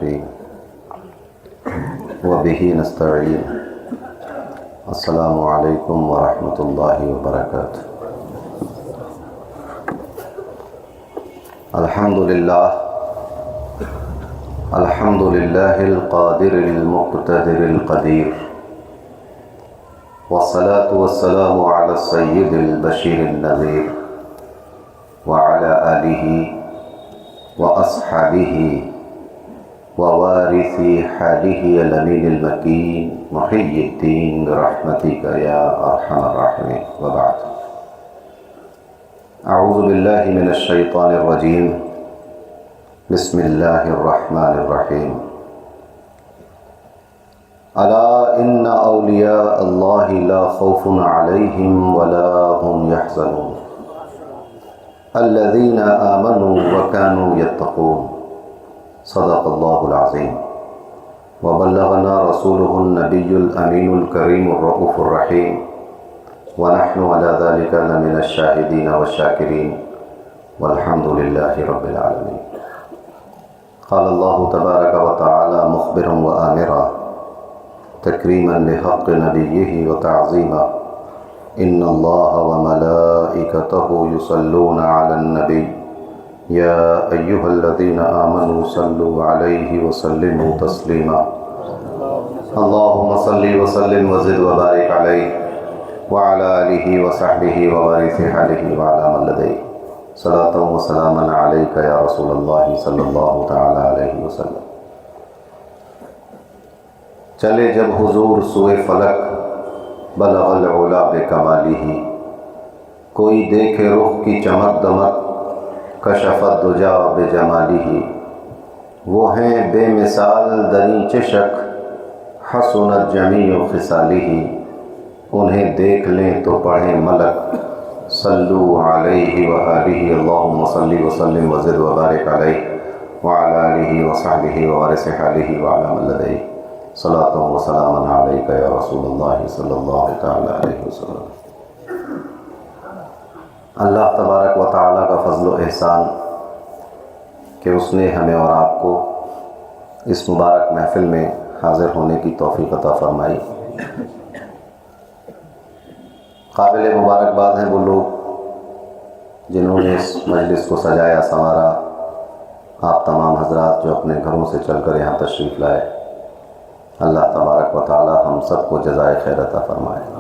الرحيم وبه نستعين السلام عليكم ورحمة الله وبركاته الحمد لله القادر المقتدر القدير والصلاة والسلام على السيد البشير النذير وعلى آله وأصحابه ووارث حاله الأمين المكين محي الدين برحمتك يا أرحم الراحمين وبعد أعوذ بالله من الشيطان الرجيم بسم الله الرحمن الرحيم ألا إن أولياء الله لا خوف عليهم ولا هم يحزنون الذين آمنوا وكانوا يتقون صدق الله العظيم وبلغنا رسوله النبي الأمين الكريم الرؤوف الرحيم ونحن على ذلك لمن الشاهدين والشاكرين والحمد لله رب العالمين قال الله تبارك وتعالى مخبرا وآمرا تكريما لحق نبيه وتعظيما إن الله وملائكته يصلون على النبي يا أيها الذين آمنوا صلوا عليه وسلموا تسليما اللهم صل وسلم وزد وبارك عليه وعلى آله وصحبه ووارث حاله وعلى من لديه صلاة وسلاما عليك يا رسول الله صلی اللہ تعالی علیہ وسلم۔ چلے جب حضور سوئے فلک بلغ العلا بکمالہ، کوئی دیکھے رخ کی چمک دمک کشفت دجا بجمالہ، وہ ہیں بے مثال دنی چشک حسنت جمیع خصالہ، انہیں دیکھ لیں تو پڑھیں ملک صلو علیہ وآلہ اللہم صلی وسلم وزد وبارک علیہ وعلی آلہ وصحبہ ووارث حالہ وعلی من لدیہ صلاۃ وسلام علیک یا رسول اللہ صلی اللہ تعالی علیہ وسلم۔ اللہ تبارک و تعالیٰ کا فضل و احسان کہ اس نے ہمیں اور آپ کو اس مبارک محفل میں حاضر ہونے کی توفیق عطا فرمائی۔ قابل مبارکباد ہیں وہ لوگ جنہوں نے اس مجلس کو سجایا سنوارا، آپ تمام حضرات جو اپنے گھروں سے چل کر یہاں تشریف لائے، اللہ تبارک و تعالی ہم سب کو جزائے خیر عطا فرمائے۔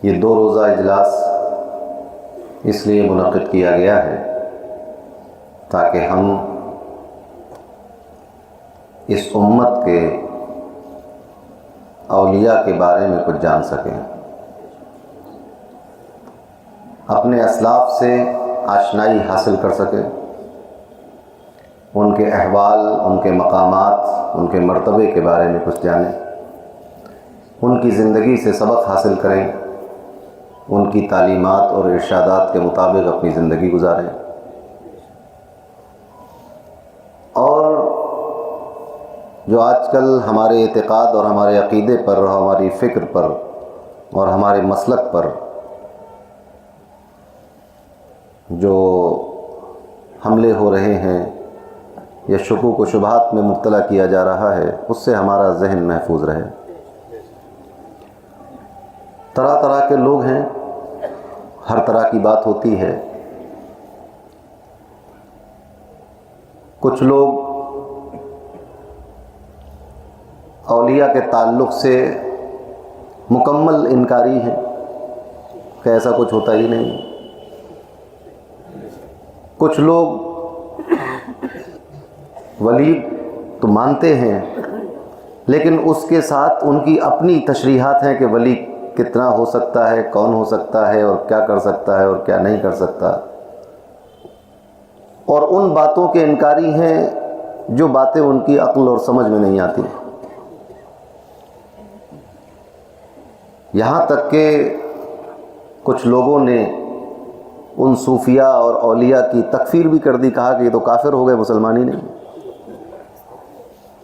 یہ 2 روزہ اجلاس اس لیے منعقد کیا گیا ہے تاکہ ہم اس امت کے اولیاء کے بارے میں کچھ جان سکیں، اپنے اسلاف سے آشنائی حاصل کر سکیں، ان کے احوال، ان کے مقامات، ان کے مرتبے کے بارے میں کچھ جانیں، ان کی زندگی سے سبق حاصل کریں، ان کی تعلیمات اور ارشادات کے مطابق اپنی زندگی گزاریں، اور جو آج کل ہمارے اعتقاد اور ہمارے عقیدے پر اور ہماری فکر پر اور ہمارے مسلک پر جو حملے ہو رہے ہیں یا شکوک و شبہات میں مبتلا کیا جا رہا ہے، اس سے ہمارا ذہن محفوظ رہے۔ طرح طرح کے لوگ ہیں، ہر طرح کی بات ہوتی ہے۔ کچھ لوگ اولیاء کے تعلق سے مکمل انکاری ہیں کہ ایسا کچھ ہوتا ہی نہیں۔ کچھ لوگ ولی تو مانتے ہیں لیکن اس کے ساتھ ان کی اپنی تشریحات ہیں کہ ولی کتنا ہو سکتا ہے، کون ہو سکتا ہے اور کیا کر سکتا ہے اور کیا نہیں کر سکتا، اور ان باتوں کے انکاری ہیں جو باتیں ان کی عقل اور سمجھ میں نہیں آتی۔ یہاں تک کہ کچھ لوگوں نے ان صوفیاء اور اولیاء کی تکفیر بھی کر دی، کہا کہ یہ تو کافر ہو گئے، مسلمان ہی نہیں،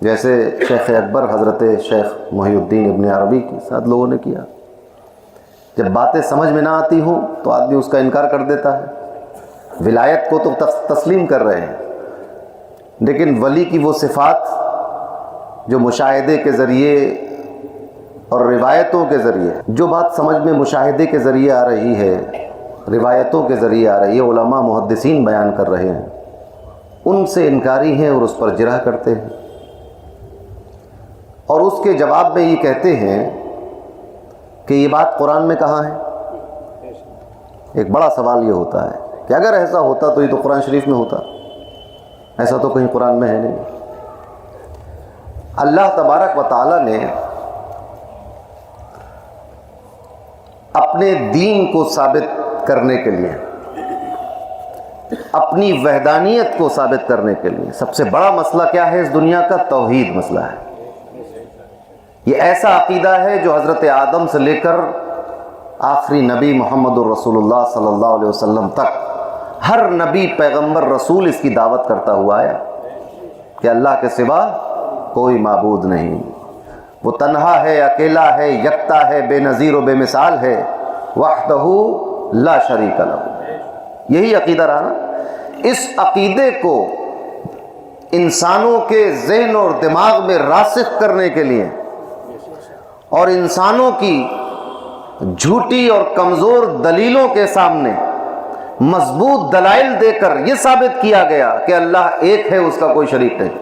جیسے شیخ اکبر حضرت شیخ محی الدین ابن عربی کے ساتھ لوگوں نے کیا۔ جب باتیں سمجھ میں نہ آتی ہوں تو آدمی اس کا انکار کر دیتا ہے۔ ولایت کو تو تسلیم کر رہے ہیں، لیکن ولی کی وہ صفات جو مشاہدے کے ذریعے اور روایتوں کے ذریعے، جو بات سمجھ میں مشاہدے کے ذریعے آ رہی ہے، روایتوں کے ذریعے آ رہی ہے، علماء محدثین بیان کر رہے ہیں، ان سے انکاری ہیں اور اس پر جرح کرتے ہیں، اور اس کے جواب میں یہ کہتے ہیں کہ یہ بات قرآن میں کہاں ہے؟ ایک بڑا سوال یہ ہوتا ہے کہ اگر ایسا ہوتا تو یہ تو قرآن شریف میں ہوتا، ایسا تو کہیں قرآن میں ہے نہیں۔ اللہ تبارک و تعالی نے اپنے دین کو ثابت کرنے کے لیے، اپنی وحدانیت کو ثابت کرنے کے لیے، سب سے بڑا مسئلہ کیا ہے اس دنیا کا؟ توحید مسئلہ ہے۔ یہ ایسا عقیدہ ہے جو حضرت آدم سے لے کر آخری نبی محمد الرسول اللہ صلی اللہ علیہ وسلم تک ہر نبی پیغمبر رسول اس کی دعوت کرتا ہوا آیا کہ اللہ کے سوا کوئی معبود نہیں، وہ تنہا ہے، اکیلا ہے، یکتا ہے، بے نظیر و بے مثال ہے، وحدہ لا شریک لہ۔ یہی عقیدہ رہا نا۔ اس عقیدے کو انسانوں کے ذہن اور دماغ میں راسخ کرنے کے لیے اور انسانوں کی جھوٹی اور کمزور دلیلوں کے سامنے مضبوط دلائل دے کر یہ ثابت کیا گیا کہ اللہ ایک ہے، اس کا کوئی شریک نہیں۔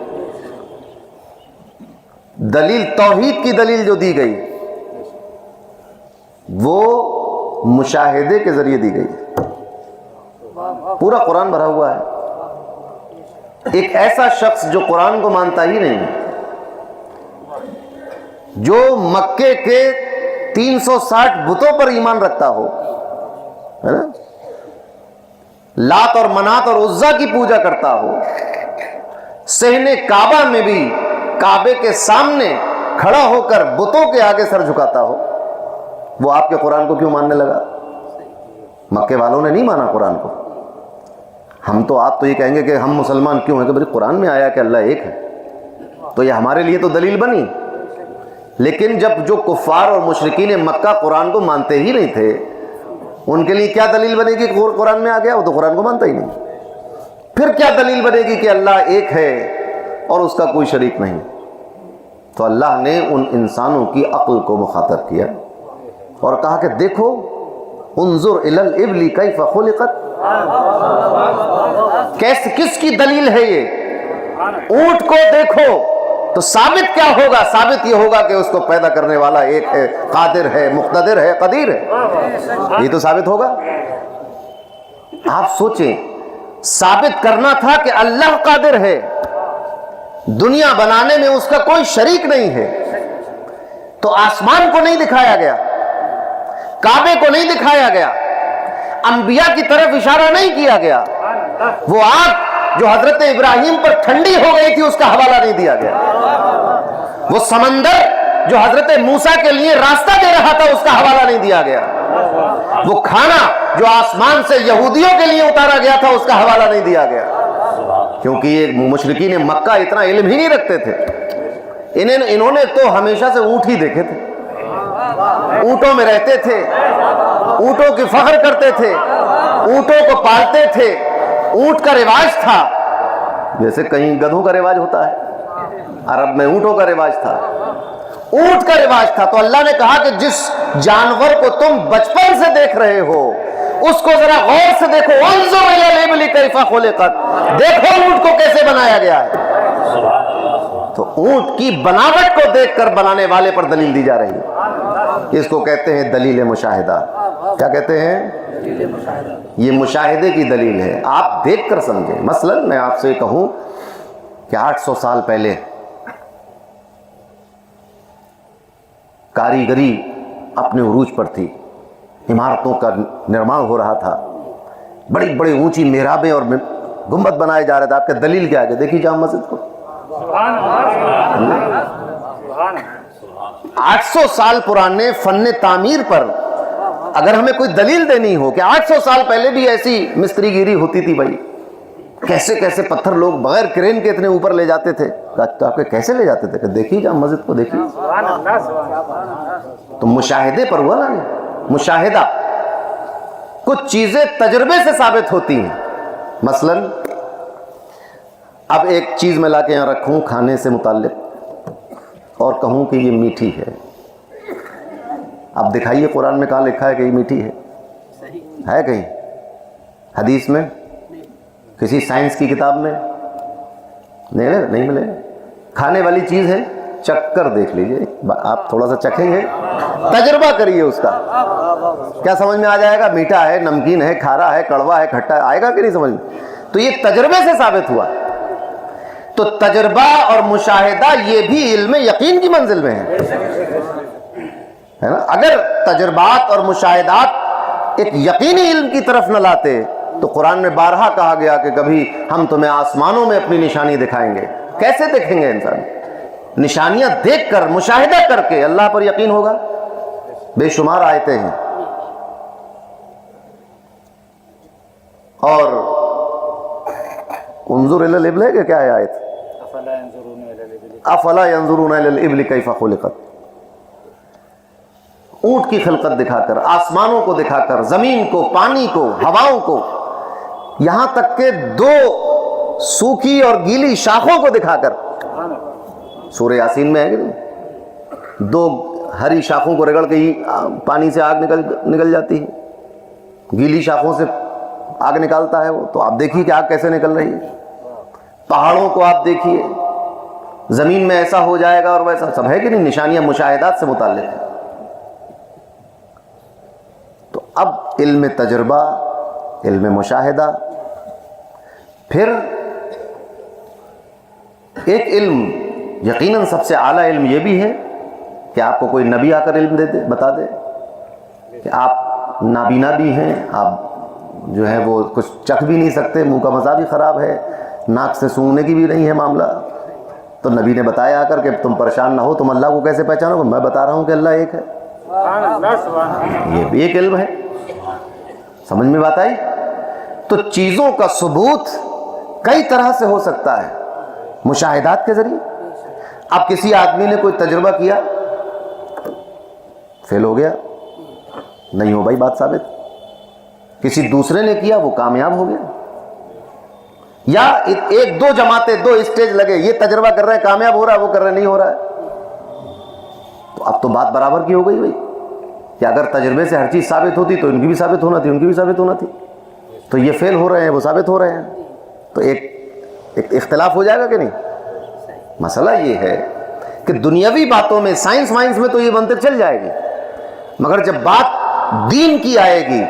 دلیل، توحید کی دلیل جو دی گئی وہ مشاہدے کے ذریعے دی گئی۔ پورا قرآن بھرا ہوا ہے۔ ایک ایسا شخص جو قرآن کو مانتا ہی نہیں، جو مکے کے 360 بتوں پر ایمان رکھتا ہو، ہے نا، لات اور منات اور عزا کی پوجا کرتا ہو، صحن کعبہ میں بھی کعبے کے سامنے کھڑا ہو کر بتوں کے آگے سر جھکاتا ہو، وہ آپ کے قرآن کو کیوں ماننے لگا؟ مکے والوں نے نہیں مانا قرآن کو۔ ہم تو، آپ تو یہ کہیں گے کہ ہم مسلمان کیوں ہیں کہ بھئی قرآن میں آیا کہ اللہ ایک ہے، تو یہ ہمارے لیے تو دلیل بنی۔ لیکن جب جو کفار اور مشرکین مکہ قرآن کو مانتے ہی نہیں تھے، ان کے لیے کیا دلیل بنے گی کہ قرآن میں آ گیا؟ وہ تو قرآن کو مانتا ہی نہیں۔ پھر کیا دلیل بنے گی کہ اللہ ایک ہے اور اس کا کوئی شریک نہیں؟ تو اللہ نے ان انسانوں کی عقل کو مخاطب کیا اور کہا کہ دیکھو، انظر الی الابل کیف خلقت، کس کی دلیل ہے یہ؟ اونٹ کو دیکھو تو ثابت کیا ہوگا؟ ثابت یہ ہوگا کہ اس کو پیدا کرنے والا ایک ہے، قادر ہے، مقتدر ہے، قدیر ہے، یہ تو ثابت ہوگا۔ آپ سوچیں، ثابت کرنا تھا کہ اللہ قادر ہے، دنیا بنانے میں اس کا کوئی شریک نہیں ہے، تو آسمان کو نہیں دکھایا گیا، کعبے کو نہیں دکھایا گیا، انبیاء کی طرف اشارہ نہیں کیا گیا، وہ آگ جو حضرت ابراہیم پر ٹھنڈی ہو گئی تھی اس کا حوالہ نہیں دیا گیا، وہ سمندر جو حضرت موسیٰ کے لیے راستہ دے رہا تھا اس کا حوالہ نہیں دیا گیا، وہ کھانا جو آسمان سے یہودیوں کے لیے اتارا گیا تھا اس کا حوالہ نہیں دیا گیا، کیونکہ یہ مشرکین مکہ اتنا علم ہی نہیں رکھتے تھے۔ انہوں نے تو ہمیشہ سے اونٹ ہی دیکھے تھے، اونٹوں میں رہتے تھے، اونٹوں کی فخر کرتے تھے، اونٹوں کو پالتے تھے، اونٹ کا رواج تھا، جیسے کہیں گدھوں کا رواج ہوتا ہے، عرب میں اونٹوں کا رواج تھا، اونٹ کا رواج تھا۔ تو اللہ نے کہا کہ جس جانور کو تم بچپن سے دیکھ رہے ہو اس کو ذرا غور سے دیکھو، انظر الی الابل کیف خلقت، دیکھو اونٹ کو کیسے بنایا گیا ہے۔ تو اونٹ کی بناوٹ کو دیکھ کر بنانے والے پر دلیل دی جا رہی ہے، اس کو کہتے ہیں دلیل مشاہدہ۔ کیا کہتے ہیں؟ یہ مشاہدے کی دلیل ہے، آپ دیکھ کر سمجھیں۔ مثلا میں آپ سے کہوں کہ 800 سال پہلے کاریگری اپنے عروج پر تھی، عمارتوں کا نرمان ہو رہا تھا، بڑی بڑی اونچی محرابیں اور گنبد بنائے جا رہے تھے۔ آپ کے دلیل کیا ہے؟ دیکھیے جامع مسجد کو، 800 سال پرانے فن تعمیر پر اگر ہمیں کوئی دلیل دینی ہو کہ 800 سال پہلے بھی ایسی مستری گیری ہوتی تھی، بھائی کیسے کیسے پتھر لوگ بغیر کرین کے اتنے اوپر لے جاتے تھے، تو آپ کے کیسے لے جاتے تھے؟ کہ دیکھیے جامع مسجد کو دیکھیے۔ تو مشاہدے پر ہوا نا، مشاہدہ، کچھ چیزیں تجربے سے ثابت ہوتی ہیں۔ مثلا اب ایک چیز میں لا کے یہاں رکھوں کھانے سے متعلق اور کہوں کہ یہ میٹھی ہے، اب دکھائیے قرآن میں کہاں لکھا ہے کہ یہ میٹھی ہے کہیں؟ حدیث میں؟ کسی سائنس کی کتاب میں؟ نہیں ملے۔ کھانے والی چیز ہے، چکھ کر دیکھ لیجئے، آپ تھوڑا سا چکھیں گے، تجربہ کریے اس کا، کیا سمجھ میں آ جائے گا؟ میٹھا ہے، نمکین ہے، کھارا ہے، کڑوا ہے، کھٹا ہے، آئے گا کہ نہیں سمجھ میں؟ تو یہ تجربے سے ثابت ہوا۔ تو تجربہ اور مشاہدہ یہ بھی علم یقین کی منزل میں ہے نا؟ اگر تجربات اور مشاہدات ایک یقینی علم کی طرف نہ لاتے تو قرآن میں بارہا کہا گیا کہ کبھی ہم تمہیں آسمانوں میں اپنی نشانی دکھائیں گے۔ کیسے دیکھیں گے انسان؟ نشانیاں دیکھ کر، مشاہدہ کر کے اللہ پر یقین ہوگا۔ بے شمار آیتیں ہیں، اور انظر الی الابل ہے کہ کیا ہے آیت؟ افلا ينظرون الی الابل کیف خلقت، اونٹ کی خلقت دکھا کر، آسمانوں کو دکھا کر، زمین کو، پانی کو، ہواؤں کو، یہاں تک کہ دو سوکھی اور گیلی شاخوں کو دکھا کر، سورہ یاسین میں ہے کہ نہیں؟ دو ہری شاخوں کو رگڑ کے ہی پانی سے آگ نکل جاتی ہے، گیلی شاخوں سے آگ نکالتا ہے وہ، تو آپ دیکھیے کہ آگ کیسے نکل رہی ہے۔ پہاڑوں کو آپ دیکھیے، زمین میں ایسا ہو جائے گا اور ویسا، سب ہے کہ نہیں؟ نشانیاں مشاہدات سے متعلق ہیں۔ تو اب علم تجربہ، علم مشاہدہ، پھر ایک علم یقیناً سب سے اعلیٰ علم یہ بھی ہے کہ آپ کو کوئی نبی آ کر علم دے دے، بتا دے کہ آپ نابینا بھی ہیں، آپ جو ہے وہ کچھ چکھ بھی نہیں سکتے، منہ کا مزہ بھی خراب ہے، ناک سے سونگنے کی بھی نہیں ہے معاملہ، تو نبی نے بتایا آ کر کہ تم پریشان نہ ہو، تم اللہ کو کیسے پہچانو گے؟ میں بتا رہا ہوں کہ اللہ ایک ہے۔ یہ بھی ایک علم ہے، سمجھ میں بات آئی؟ تو چیزوں کا ثبوت کئی طرح سے ہو سکتا ہے، مشاہدات کے ذریعے۔ اب کسی آدمی نے کوئی تجربہ کیا، فیل ہو گیا، نہیں ہو بھائی بات ثابت۔ کسی دوسرے نے کیا، وہ کامیاب ہو گیا۔ یا ایک دو جماعتیں، دو اسٹیج لگے، یہ تجربہ کر رہے ہیں کامیاب ہو رہا ہے، وہ کر رہے نہیں ہو رہا ہے، تو اب تو بات برابر کی ہو گئی بھائی، کہ اگر تجربے سے ہر چیز ثابت ہوتی تو ان کی بھی ثابت ہونا تھی، ان کی بھی ثابت ہونا تھی، تو یہ فیل ہو رہے ہیں، وہ ثابت ہو رہے ہیں، تو ایک اختلاف ہو جائے گا کہ نہیں؟ مسئلہ یہ ہے کہ دنیاوی باتوں میں، سائنس وائنس میں تو یہ منطق چل جائے گی، مگر جب بات دین کی آئے گی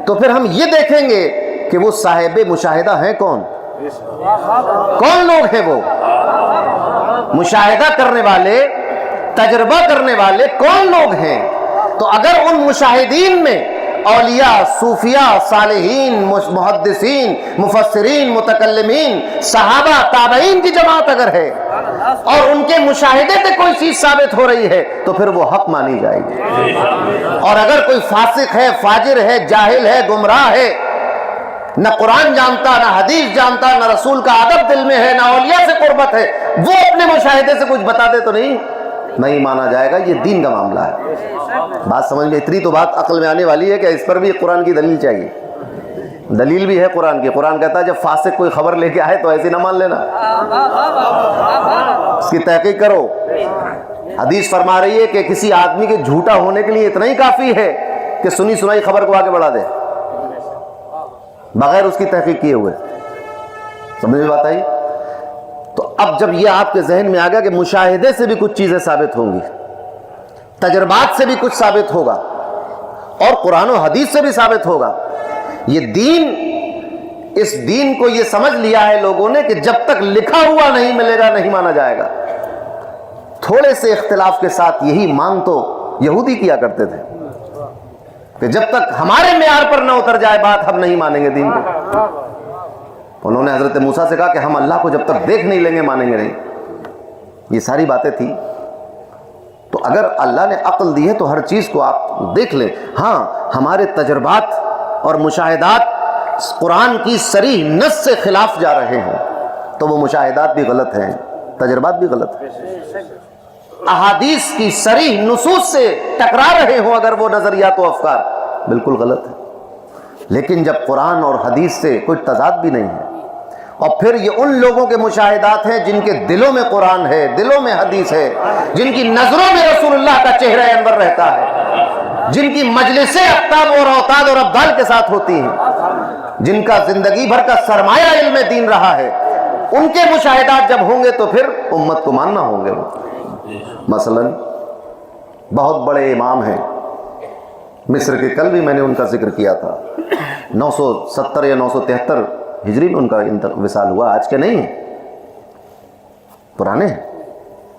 تو پھر ہم یہ دیکھیں گے کہ وہ صاحب مشاہدہ ہیں کون لوگ ہیں، وہ مشاہدہ کرنے والے، تجربہ کرنے والے کون لوگ ہیں۔ تو اگر ان مشاہدین میں اولیاء، صوفیاء، صالحین، محدثین، مفسرین، متکلمین، صحابہ، تابعین کی جماعت اگر ہے اور ان کے مشاہدے سے کوئی چیز ثابت ہو رہی ہے تو پھر وہ حق مانی جائے گی، اور اگر کوئی فاسق ہے، فاجر ہے، جاہل ہے، گمراہ ہے، نہ قرآن جانتا، نہ حدیث جانتا، نہ رسول کا ادب دل میں ہے، نہ اولیاء سے قربت ہے، وہ اپنے مشاہدے سے کچھ بتا دے تو نہیں مانا جائے گا۔ یہ دین کا معاملہ ہے۔ بات سمجھ میں، اتنی تو بات عقل میں آنے والی ہے کہ اس پر بھی قرآن کی دلیل چاہیے۔ دلیل بھی ہے قرآن کی، قرآن کہتا ہے جب فاسق کوئی خبر لے کے آئے تو ایسی نہ مان لینا، اس کی تحقیق کرو۔ حدیث فرما رہی ہے کہ کسی آدمی کے جھوٹا ہونے کے لیے اتنا ہی کافی ہے کہ سنی سنائی خبر کو آگے بڑھا دے بغیر اس کی تحقیق کیے ہوئے۔ سمجھ میں بات آئی؟ تو اب جب یہ آپ کے ذہن میں آ گیا کہ مشاہدے سے بھی کچھ چیزیں ثابت ہوں گی، تجربات سے بھی کچھ ثابت ہوگا، اور قرآن و حدیث سے بھی ثابت ہوگا، یہ دین، اس دین کو یہ سمجھ لیا ہے لوگوں نے کہ جب تک لکھا ہوا نہیں ملے گا نہیں مانا جائے گا۔ تھوڑے سے اختلاف کے ساتھ یہی مانگ تو یہودی کیا کرتے تھے کہ جب تک ہمارے معیار پر نہ اتر جائے بات ہم نہیں مانیں گے دین کو۔ انہوں نے حضرت موسیٰ سے کہا کہ ہم اللہ کو جب تک دیکھ نہیں لیں گے مانیں گے نہیں۔ یہ ساری باتیں تھیں۔ تو اگر اللہ نے عقل دی ہے تو ہر چیز کو آپ دیکھ لیں۔ ہاں ہمارے تجربات اور مشاہدات قرآن کی صریح نص سے خلاف جا رہے ہیں تو وہ مشاہدات بھی غلط ہیں، تجربات بھی غلط ہیں۔ احادیث کی صریح نصوص سے ٹکرا رہے ہوں اگر وہ نظریات و افکار، بالکل غلط ہے۔ لیکن جب قرآن اور حدیث سے کوئی تضاد بھی نہیں ہے، اور پھر یہ ان لوگوں کے مشاہدات ہیں جن کے دلوں میں قرآن ہے، دلوں میں حدیث ہے، جن کی نظروں میں رسول اللہ کا چہرہ انور رہتا ہے، جن کی مجلسیں اقطاب اور اوتاد اور ابدال کے ساتھ ہوتی ہیں، جن کا زندگی بھر کا سرمایہ علم دین رہا ہے، ان کے مشاہدات جب ہوں گے تو پھر امت کو ماننا ہوں گے۔ مثلا بہت بڑے امام ہیں مصر کے، کل بھی میں نے ان کا ذکر کیا تھا، 970 یا 973 ہجری میں ان کا وصال ہوا، آج کے نہیں ہیں، پرانے ہیں۔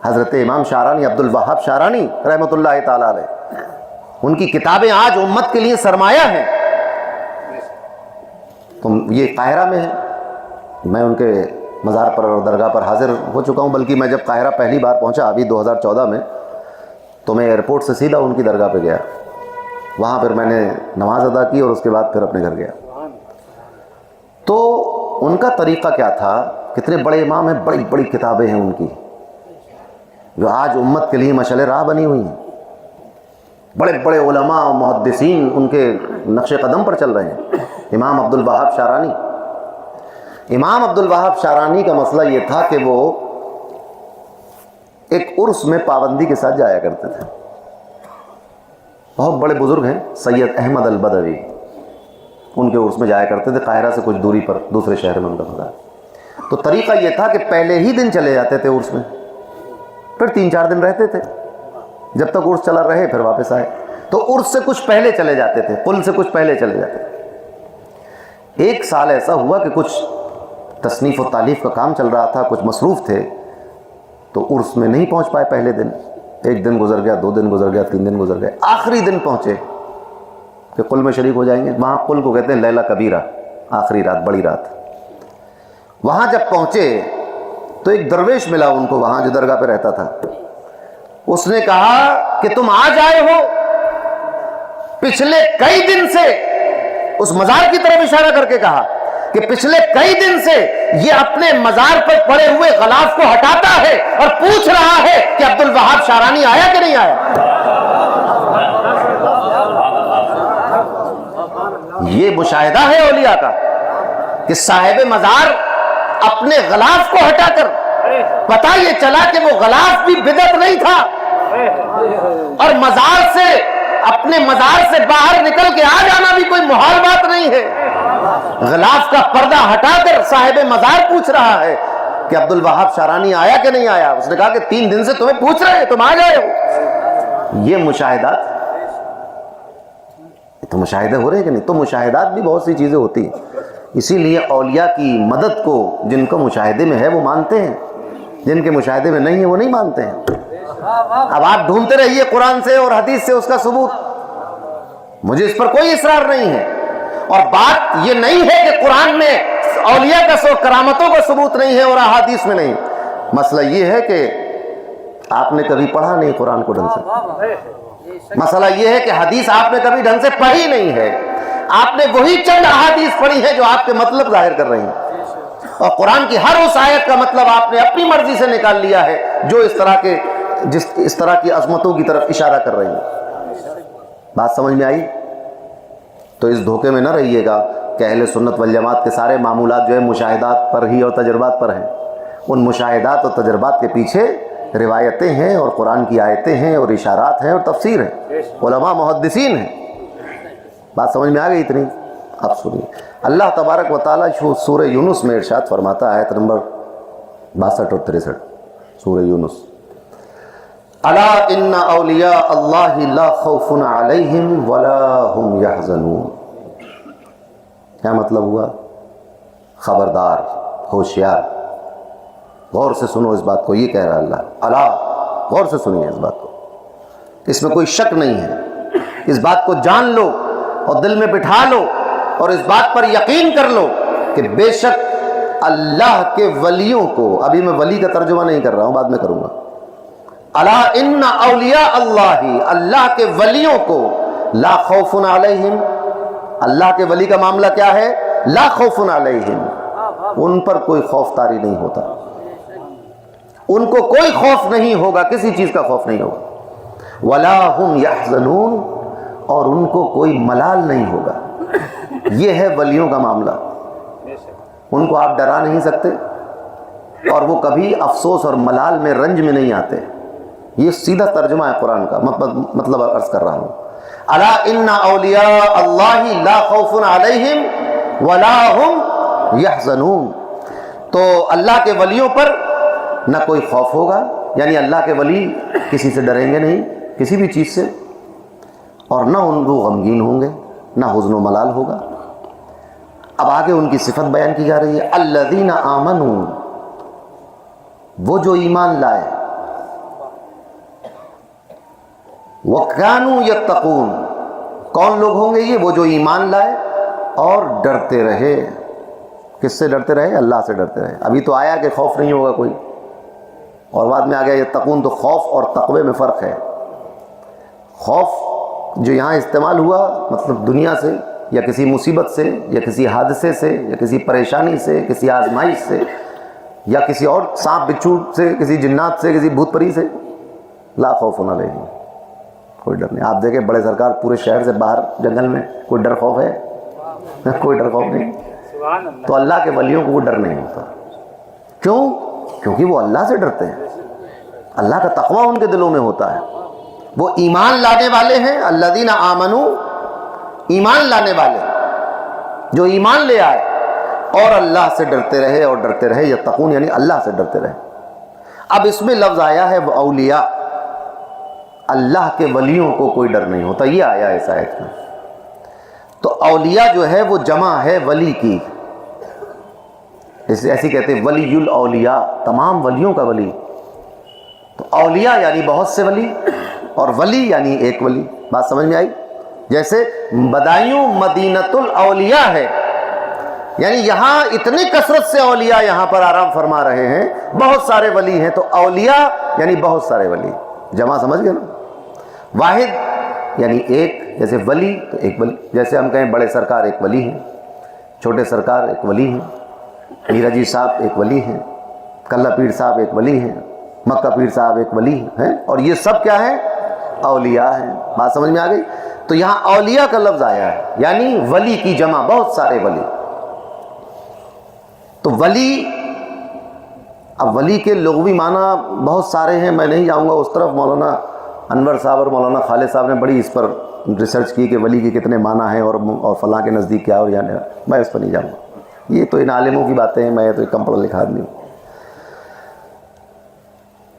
حضرت امام شعرانی، عبد الوہاب شعرانی رحمۃ اللہ تعالی علیہ، ان کی کتابیں آج امت کے لیے سرمایہ ہیں۔ تو یہ قاہرہ میں ہے، میں ان کے مزار پر اور درگاہ پر حاضر ہو چکا ہوں، بلکہ میں جب قاہرہ پہلی بار پہنچا ابھی 2014 میں، تو میں ایئرپورٹ سے سیدھا ان کی درگاہ پہ گیا، وہاں پھر میں نے نماز ادا کی اور اس کے بعد پھر اپنے گھر گیا۔ تو ان کا طریقہ کیا تھا، کتنے بڑے امام ہیں، بڑی بڑی کتابیں ہیں ان کی جو آج امت کے لیے مشعل راہ بنی ہوئی ہیں، بڑے بڑے علماء و محدثین ان کے نقش قدم پر چل رہے ہیں۔ امام عبد الوہاب شعرانی، امام عبد الوہاب شعرانی کا مسئلہ یہ تھا کہ وہ ایک عرس میں پابندی کے ساتھ جایا کرتے تھے۔ بہت بڑے بزرگ ہیں، سید احمد البدوی، ان کے عرس میں جایا کرتے تھے، قاہرہ سے کچھ دوری پر دوسرے شہر میں ان کا مزار۔ تو طریقہ یہ تھا کہ پہلے ہی دن چلے جاتے تھے عرس میں، پھر 3-4 دن رہتے تھے، جب تک عرس چلا رہے پھر واپس آئے۔ تو عرس سے کچھ پہلے چلے جاتے تھے، قل سے کچھ پہلے چلے جاتے تھے۔ ایک سال ایسا ہوا کہ کچھ تصنیف و تالیف کا کام چل رہا تھا، کچھ مصروف تھے، تو عرس میں نہیں پہنچ پائے پہلے دن۔ 1 دن گزر گیا، 2 دن گزر گیا، 3 دن گزر گئے، آخری دن پہنچے کہ قل میں شریک ہو جائیں گے۔ وہاں قل کو کہتے ہیں لیلہ کبیرہ، آخری رات، بڑی رات۔ وہاں جب پہنچے تو ایک درویش ملا ان کو وہاں جو درگاہ پہ رہتا تھا۔ اس نے کہا کہ تم آج آئے ہو، پچھلے کئی دن سے، اس مزار کی طرف اشارہ کر کے کہا کہ پچھلے کئی دن سے یہ اپنے مزار پر پڑے ہوئے غلاف کو ہٹاتا ہے اور پوچھ رہا ہے کہ عبد الوہاب شعرانی آیا کہ نہیں آیا۔ یہ مشاہدہ ہے اولیاء کا کہ صاحب مزار اپنے غلاف کو ہٹا کر، پتہ یہ چلا کہ وہ غلاف بھی بدعت نہیں تھا، اور مزار سے، اپنے مزار سے باہر نکل کے آ جانا بھی کوئی محال بات نہیں ہے۔ غلاف کا پردہ ہٹا کر صاحب مزار پوچھ رہا ہے کہ عبد الوہاب شعرانی آیا کہ نہیں آیا۔ اس نے کہا کہ 3 دن سے تمہیں پوچھ رہے ہیں، تم آ گئے ہو۔ یہ مشاہدات، تو مشاہدے ہو رہے ہیں کہ نہیں؟ تو مشاہدات بھی بہت سی چیزیں ہوتی ہیں، اسی لیے اولیاء کی مدد کو جن کو مشاہدے میں ہے وہ مانتے ہیں، جن کے مشاہدے میں نہیں ہے وہ نہیں مانتے ہیں۔ اب آپ ڈھونڈتے رہیے قرآن سے اور حدیث سے اس کا ثبوت، مجھے اس پر کوئی اصرار نہیں ہے۔ اور بات یہ نہیں ہے کہ قرآن میں اولیاء کا سو کرامتوں کا ثبوت نہیں ہے اور احادیث میں نہیں، مسئلہ یہ ہے کہ آپ نے کبھی پڑھا نہیں قرآن کو ڈھنگ سے، مسئلہ یہ ہے کہ حدیث آپ نے کبھی ڈھنگ سے پڑھی نہیں ہے، آپ نے وہی چند احادیث پڑھی ہے جو آپ کے مطلب ظاہر کر رہی ہیں، اور قرآن کی ہر اس آیت کا مطلب آپ نے اپنی مرضی سے نکال لیا ہے جو اس طرح کی عظمتوں کی طرف اشارہ کر رہی ہیں۔ بات سمجھ میں آئی؟ تو اس دھوکے میں نہ رہیے گا کہ اہل سنت والجماعت کے سارے معمولات جو ہے مشاہدات پر ہی اور تجربات پر ہیں۔ ان مشاہدات اور تجربات کے پیچھے روایتیں ہیں اور قرآن کی آیتیں ہیں اور اشارات ہیں اور تفسیر ہیں، علماء محدثین ہیں۔ بات سمجھ میں آ گئی اتنی؟ اب سنیے، اللہ تبارک و تعالیٰ سورہ یونس میں ارشاد فرماتا ہے، آیت نمبر 62 اور 63 سورہ یونس، الا ان اولیاء اللہ لا خوف علیہم ولا هم يحزنون۔ کیا مطلب ہوا؟ خبردار، ہوشیار، غور سے سنو اس بات کو، یہ کہہ رہا اللہ، الا، غور سے سنیے اس بات کو، اس میں کوئی شک نہیں ہے، اس بات کو جان لو اور دل میں بٹھا لو اور اس بات پر یقین کر لو کہ بے شک اللہ کے ولیوں کو، ابھی میں ولی کا ترجمہ نہیں کر رہا ہوں، بعد میں کروں گا، الا ان اولیاء اللہ، اللہ کے ولیوں کو، لا خوف علیہم، اللہ کے ولی کا معاملہ کیا ہے؟ لا خوف علیہم، ان پر کوئی خوف طاری نہیں ہوتا، ان کو کوئی خوف نہیں ہوگا، کسی چیز کا خوف نہیں ہوگا، ولا هم يحزنون، اور ان کو کوئی ملال نہیں ہوگا۔ یہ ہے ولیوں کا معاملہ، ان کو آپ ڈرا نہیں سکتے، اور وہ کبھی افسوس اور ملال میں، رنج میں نہیں آتے۔ یہ سیدھا ترجمہ ہے قرآن کا، مطلب عرض کر رہا ہوں۔ الا ان اولیاء اللہ لا خوف علیہم ولا هم یحزنون، تو اللہ کے ولیوں پر نہ کوئی خوف ہوگا، یعنی اللہ کے ولی کسی سے ڈریں گے نہیں، کسی بھی چیز سے، اور نہ ان کو غمگین ہوں گے، نہ حزن و ملال ہوگا۔ اب آگے ان کی صفت بیان کی جا رہی ہے، الذین آمنوا، وہ جو ایمان لائے، وَكَانُوا يَتَّقُونَ، کون لوگ ہوں گے یہ؟ وہ جو ایمان لائے اور ڈرتے رہے۔ کس سے ڈرتے رہے؟ اللہ سے ڈرتے رہے۔ ابھی تو آیا کہ خوف نہیں ہوگا کوئی، اور بعد میں آ گیا یتقون، تو خوف اور تقوی میں فرق ہے۔ خوف جو یہاں استعمال ہوا مطلب دنیا سے، یا کسی مصیبت سے، یا کسی حادثے سے، یا کسی پریشانی سے، کسی آزمائش سے، یا کسی اور سانپ بچھو سے، کسی جنات سے، کسی بھوت پری سے، لا خوف علیہم، کوئی ڈر نہیں۔ آپ دیکھیں بڑے سرکار پورے شہر سے باہر جنگل میں، کوئی ڈر خوف ہے؟ کوئی ڈر خوف نہیں۔ تو اللہ کے ولیوں کو وہ ڈر نہیں ہوتا۔ کیوں؟ کیونکہ وہ اللہ سے ڈرتے ہیں، اللہ کا تقوی ان کے دلوں میں ہوتا ہے، وہ ایمان لانے والے ہیں۔ الذین آمنوا، ایمان لانے والے جو ایمان لے آئے اور اللہ سے ڈرتے رہے، اور ڈرتے رہے، یتقون یعنی اللہ سے ڈرتے رہے۔ اب اس میں لفظ آیا ہے وہ اولیاء، اللہ کے ولیوں کو کوئی ڈر نہیں ہوتا، یہ آیا اس آیت میں۔ تو اولیاء جو ہے وہ جمع ہے ولی کی، ایسی کہتے ہیں ولی الاولیاء، تمام ولیوں کا ولی۔ تو اولیاء یعنی بہت سے ولی، اور ولی یعنی ایک ولی۔ بات سمجھ میں آئی؟ جیسے بدایوں مدینۃ الاولیاء ہے، یعنی یہاں اتنی کثرت سے اولیاء یہاں پر آرام فرما رہے ہیں، بہت سارے ولی ہیں، تو اولیاء یعنی بہت سارے ولی، جمع سمجھ گئے نا؟ واحد یعنی ایک، جیسے ولی تو ایک ولی، جیسے ہم کہیں بڑے سرکار ایک ولی ہیں، چھوٹے سرکار ایک ولی ہیں، میرا جی صاحب ایک ولی ہیں، کلہ پیر صاحب ایک ولی ہیں، مکہ پیر صاحب ایک ولی ہیں، اور یہ سب کیا ہیں؟ اولیاء ہیں۔ بات سمجھ میں آ گئی؟ تو یہاں اولیاء کا لفظ آیا ہے، یعنی ولی کی جمع، بہت سارے ولی۔ تو ولی، اب ولی کے لغوی معنی بہت سارے ہیں، میں نہیں جاؤں گا اس طرف۔ مولانا انور صاحب اور مولانا خالد صاحب نے بڑی اس پر ریسرچ کی کہ ولی کے کتنے معنی ہیں، اور فلاں کے نزدیک کیا، اور یعنی میں اس پر نہیں جاؤں گا، یہ تو ان عالموں کی باتیں ہیں، میں تو کم پڑھا لکھا آدمی ہوں۔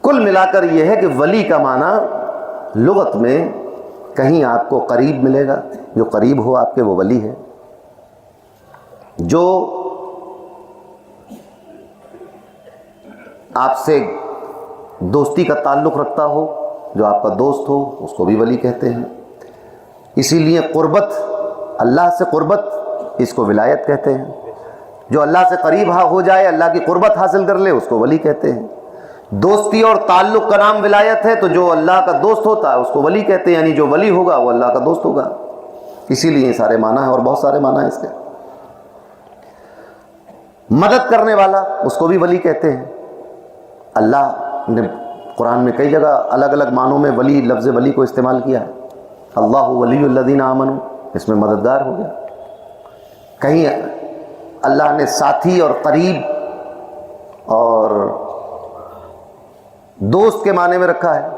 کل ملا کر یہ ہے کہ ولی کا معنی لغت میں کہیں آپ کو قریب ملے گا، جو قریب ہو آپ کے وہ ولی ہے، جو آپ سے دوستی کا تعلق رکھتا ہو، جو آپ کا دوست ہو، اس کو بھی ولی کہتے ہیں۔ اسی لیے قربت، اللہ سے قربت، اس کو ولایت کہتے ہیں۔ جو اللہ سے قریب ہو جائے، اللہ کی قربت حاصل کر لے، اس کو ولی کہتے ہیں۔ دوستی اور تعلق کا نام ولایت ہے، تو جو اللہ کا دوست ہوتا ہے اس کو ولی کہتے ہیں، یعنی جو ولی ہوگا وہ اللہ کا دوست ہوگا۔ اسی لیے یہ سارے معنی ہیں، اور بہت سارے معنی ہیں اس کے۔ مدد کرنے والا، اس کو بھی ولی کہتے ہیں۔ اللہ نے قرآن میں کئی جگہ الگ الگ معنوں میں ولی، لفظ ولی کو استعمال کیا ہے۔ اللہ ولی الذین آمنوا، اس میں مددگار ہو گیا۔ کہیں اللہ نے ساتھی اور قریب اور دوست کے معنی میں رکھا ہے۔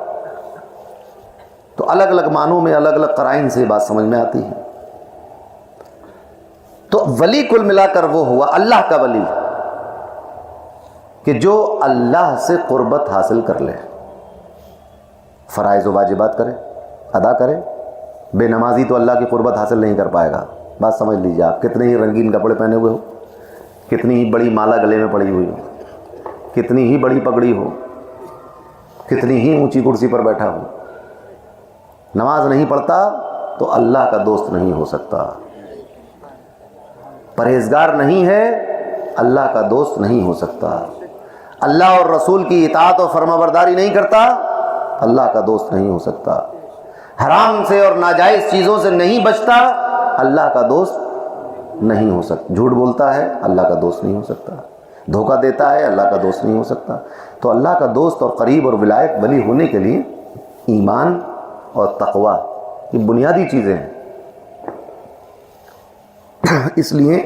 تو الگ الگ معنوں میں الگ الگ قرائن سے بات سمجھ میں آتی ہے۔ تو ولی کل ملا کر وہ ہوا اللہ کا ولی کہ جو اللہ سے قربت حاصل کر لے، فرائض و واجبات کرے، ادا کرے۔ بے نمازی تو اللہ کی قربت حاصل نہیں کر پائے گا۔ بات سمجھ لیجیے، آپ کتنے ہی رنگین کپڑے پہنے ہوئے ہو، کتنی ہی بڑی مالا گلے میں پڑی ہوئی ہو، کتنی ہی بڑی پگڑی ہو، کتنی ہی اونچی کرسی پر بیٹھا ہو، نماز نہیں پڑھتا تو اللہ کا دوست نہیں ہو سکتا۔ پرہیزگار نہیں ہے، اللہ کا دوست نہیں ہو سکتا۔ اللہ اور رسول کی اطاعت اور فرما برداری نہیں کرتا، اللہ کا دوست نہیں ہو سکتا۔ حرام سے اور ناجائز چیزوں سے نہیں بچتا، اللہ کا دوست نہیں ہو سکتا۔ جھوٹ بولتا ہے، اللہ کا دوست نہیں ہو سکتا۔ دھوکہ دیتا ہے، اللہ کا دوست نہیں ہو سکتا۔ تو اللہ کا دوست اور قریب اور ولایت ولی ہونے کے لیے ایمان اور تقوی یہ بنیادی چیزیں ہیں۔ اس لیے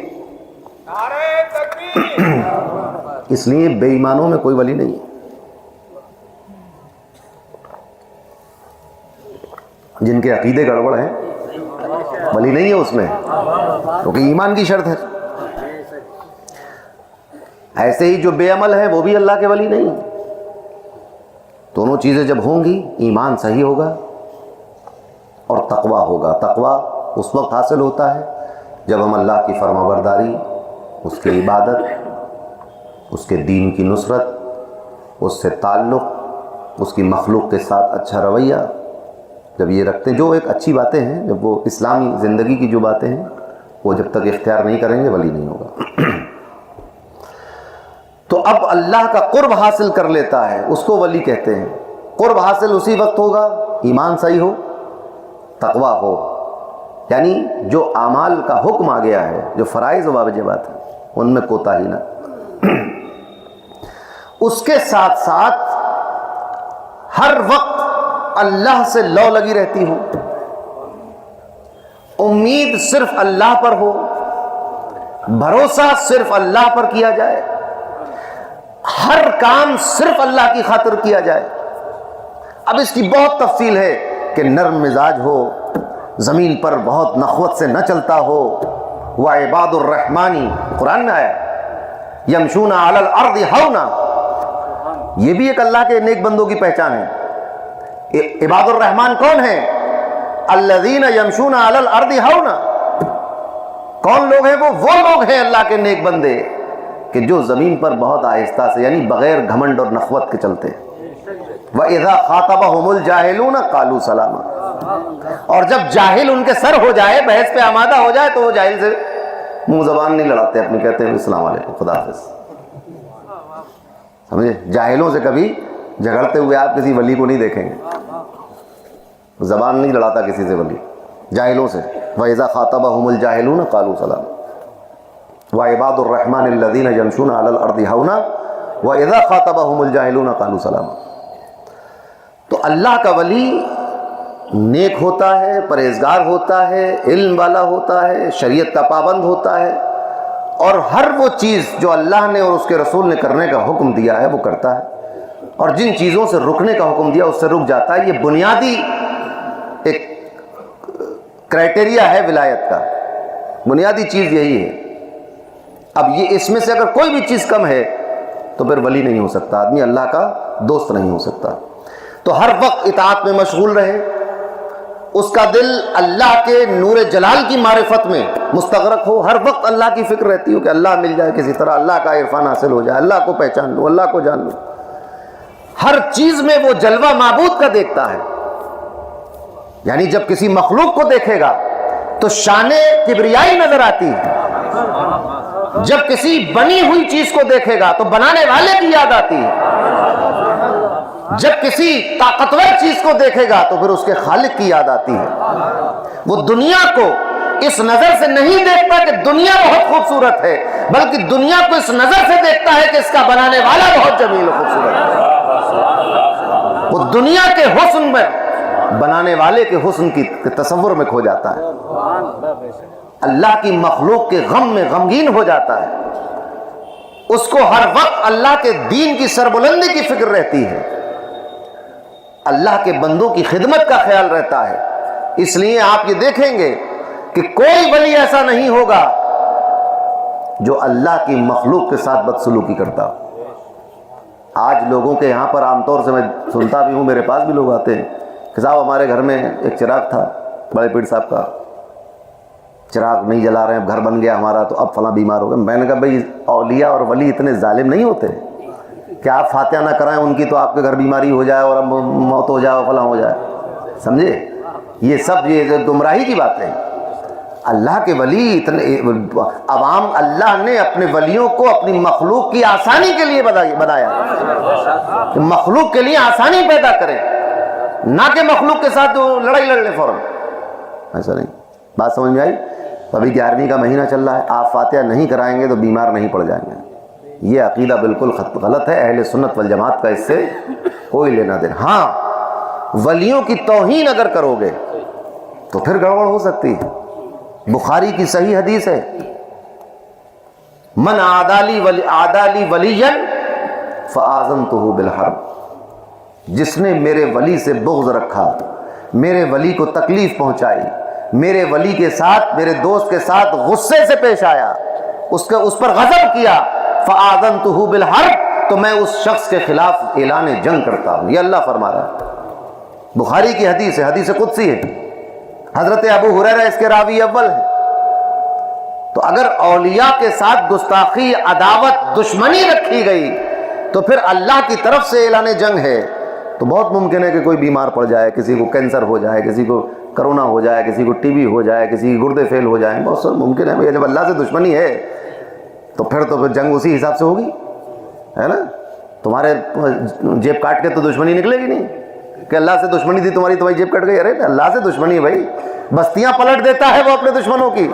اس لیے بے ایمانوں میں کوئی ولی نہیں ہے، جن کے عقیدے گڑبڑ ہیں ولی نہیں ہے اس میں، کیونکہ ایمان کی شرط ہے۔ ایسے ہی جو بے عمل ہے وہ بھی اللہ کے ولی نہیں۔ دونوں چیزیں جب ہوں گی، ایمان صحیح ہوگا اور تقویٰ ہوگا۔ تقویٰ اس وقت حاصل ہوتا ہے جب ہم اللہ کی فرما برداری، اس کی عبادت، اس کے دین کی نصرت، اس سے تعلق، اس کی مخلوق کے ساتھ اچھا رویہ جب یہ رکھتے ہیں، جو ایک اچھی باتیں ہیں، جب وہ اسلامی زندگی کی جو باتیں ہیں وہ جب تک اختیار نہیں کریں گے ولی نہیں ہوگا۔ تو اب اللہ کا قرب حاصل کر لیتا ہے، اس کو ولی کہتے ہیں۔ قرب حاصل اسی وقت ہوگا ایمان صحیح ہو، تقویٰ ہو، یعنی جو اعمال کا حکم آ گیا ہے، جو فرائض و واجبات ہیں ان میں کوتاہی نہ۔ اس کے ساتھ ساتھ ہر وقت اللہ سے لو لگی رہتی ہو، امید صرف اللہ پر ہو، بھروسہ صرف اللہ پر کیا جائے، ہر کام صرف اللہ کی خاطر کیا جائے۔ اب اس کی بہت تفصیل ہے کہ نرم مزاج ہو، زمین پر بہت نخوت سے نہ چلتا ہو۔ وعباد الرحمانی قرآن میں آیا یمشون علی الارض ہونا، یہ بھی ایک اللہ کے نیک بندوں کی پہچان ہے۔ عباد الرحمن کون ہیں؟ الذین یمشون علی الارض ہونا۔ کون لوگ ہیں وہ لوگ ہیں اللہ کے نیک بندے کہ جو زمین پر بہت آہستہ سے، یعنی بغیر گھمنڈ اور نخوت کے چلتے ہیں۔ وَإِذَا خَاطَبَهُمُ الْجَاهِلُونَ قَالُوا سَلَامًا، اور جب جاہل ان کے سر ہو جائے، بحث پہ آمادہ ہو جائے، تو وہ جاہل سے منہ زبان نہیں لڑاتے، اپنے کہتے ہیں السلام علیکم، خدا حافظ۔ سمجھے؟ جاہلوں سے کبھی جھگڑتے ہوئے آپ کسی ولی کو نہیں دیکھیں گے، زبان نہیں لڑاتا کسی سے ولی، جاہلوں سے۔ وَإِذَا خَاطَبَهُمُ الْجَاهِلُونَ قَالُوا سَلَامًا وَعِبَادُ الرَّحْمَنِ الَّذِينَ يَمْشُونَ عَلَى الْأَرْضِ هَوْنًا وَإِذَا خَاطَبَهُمُ الْجَاهِلُونَ قَالُوا سَلَامًا۔ تو اللہ کا ولی نیک ہوتا ہے، پرہیزگار ہوتا ہے، علم والا ہوتا ہے، شریعت کا پابند ہوتا ہے، اور ہر وہ چیز جو اللہ نے اور اس کے رسول نے کرنے کا حکم دیا ہے وہ کرتا ہے، اور جن چیزوں سے رکنے کا حکم دیا اس سے رک جاتا ہے۔ یہ بنیادی ایک کرائٹیریا ہے ولایت کا، بنیادی چیز یہی ہے۔ اب یہ اس میں سے اگر کوئی بھی چیز کم ہے تو پھر ولی نہیں ہو سکتا، آدمی اللہ کا دوست نہیں ہو سکتا۔ تو ہر وقت اطاعت میں مشغول رہے، اس کا دل اللہ کے نور جلال کی معرفت میں مستغرق ہو، ہر وقت اللہ کی فکر رہتی ہو کہ اللہ مل جائے کسی طرح، اللہ کا عرفان حاصل ہو جائے، اللہ کو پہچان لو، اللہ کو جان لو۔ ہر چیز میں وہ جلوہ معبود کا دیکھتا ہے، یعنی جب کسی مخلوق کو دیکھے گا تو شان کبریائی نظر آتی ہے، جب کسی بنی ہوئی چیز کو دیکھے گا تو بنانے والے کی یاد آتی ہے، جب کسی طاقتور چیز کو دیکھے گا تو پھر اس کے خالق کی یاد آتی ہے۔ وہ دنیا کو اس نظر سے نہیں دیکھتا کہ دنیا بہت خوبصورت ہے، بلکہ دنیا کو اس نظر سے دیکھتا ہے کہ اس کا بنانے والا بہت جمیل و خوبصورت ہے۔ وہ دنیا کے حسن میں بنانے والے کے حسن کی تصور میں کھو جاتا ہے، اللہ کی مخلوق کے غم میں غمگین ہو جاتا ہے، اس کو ہر وقت اللہ کے دین کی سربلندی کی فکر رہتی ہے، اللہ کے بندوں کی خدمت کا خیال رہتا ہے۔ اس لیے آپ یہ دیکھیں گے کہ کوئی ولی ایسا نہیں ہوگا جو اللہ کی مخلوق کے ساتھ بدسلوکی کرتا۔ آج لوگوں کے یہاں پر عام طور سے میں سنتا بھی ہوں، میرے پاس بھی لوگ آتے ہیں کہ صاحب ہمارے گھر میں ایک چراغ تھا، بڑے پیر صاحب کا چراغ نہیں جلا رہے ہیں، گھر بن گیا ہمارا تو اب فلاں بیمار ہو گئے۔ میں نے کہا بھائی اولیاء اور ولی اتنے ظالم نہیں ہوتے کہ آپ فاتحہ نہ کرائیں ان کی تو آپ کے گھر بیماری ہو جائے اور اب موت ہو جائے فلاں ہو جائے، سمجھے؟ یہ سب یہ گمراہی کی باتیں ہیں۔ اللہ کے ولی اتنے عوام، اللہ نے اپنے ولیوں کو اپنی مخلوق کی آسانی کے لیے بنایا کہ مخلوق کے لیے آسانی پیدا کریں، نہ کہ مخلوق کے ساتھ لڑائی لڑ لیں فوراً۔ ایسا نہیں، بات سمجھ میں آئی؟ ابھی 11ویں کا مہینہ چل رہا ہے، آپ فاتحہ نہیں کرائیں گے تو بیمار نہیں پڑ جائیں گے۔ یہ عقیدہ بالکل غلط ہے، اہل سنت والجماعت کا اس سے کوئی لینا دینا۔ ہاں ولیوں کی توہین اگر کرو گے تو پھر گڑبڑ ہو سکتی ہے۔ بخاری کی صحیح حدیث ہے، من عادالی ولیًا فآذنتہ بالحرب، جس نے میرے ولی سے بغض رکھا، میرے ولی کو تکلیف پہنچائی، میرے ولی کے ساتھ، میرے دوست کے ساتھ غصے سے پیش آیا، اس پر غضب کیا، فآذنتہ بالحرب، تو میں اس شخص کے خلاف اعلان جنگ کرتا ہوں۔ یہ اللہ فرما رہا ہے، بخاری کی حدیث ہے، حدیث قدسی ہے، حضرت ابو ہریرہ اس کے راوی اول ہے۔ تو اگر اولیاء کے ساتھ گستاخی، عداوت، دشمنی رکھی گئی تو پھر اللہ کی طرف سے اعلان جنگ ہے۔ تو بہت ممکن ہے کہ کوئی بیمار پڑ جائے، کسی کو کینسر ہو جائے، کسی کو کرونا ہو جائے، کسی کو ٹی بی ہو جائے، کسی کے گردے فیل ہو جائیں، بہت سب ممکن ہے۔ جب اللہ سے دشمنی ہے تو پھر جنگ اسی حساب سے ہوگی، ہے نا؟ تمہارے جیب کاٹ کے تو دشمنی نکلے گی نہیں کہ اللہ سے دشمنی تھی تمہاری جیب کٹ گئی۔ ارے اللہ سے دشمنی ہے بھائی، بستیاں پلٹ دیتا ہے وہ اپنے دشمنوں کی،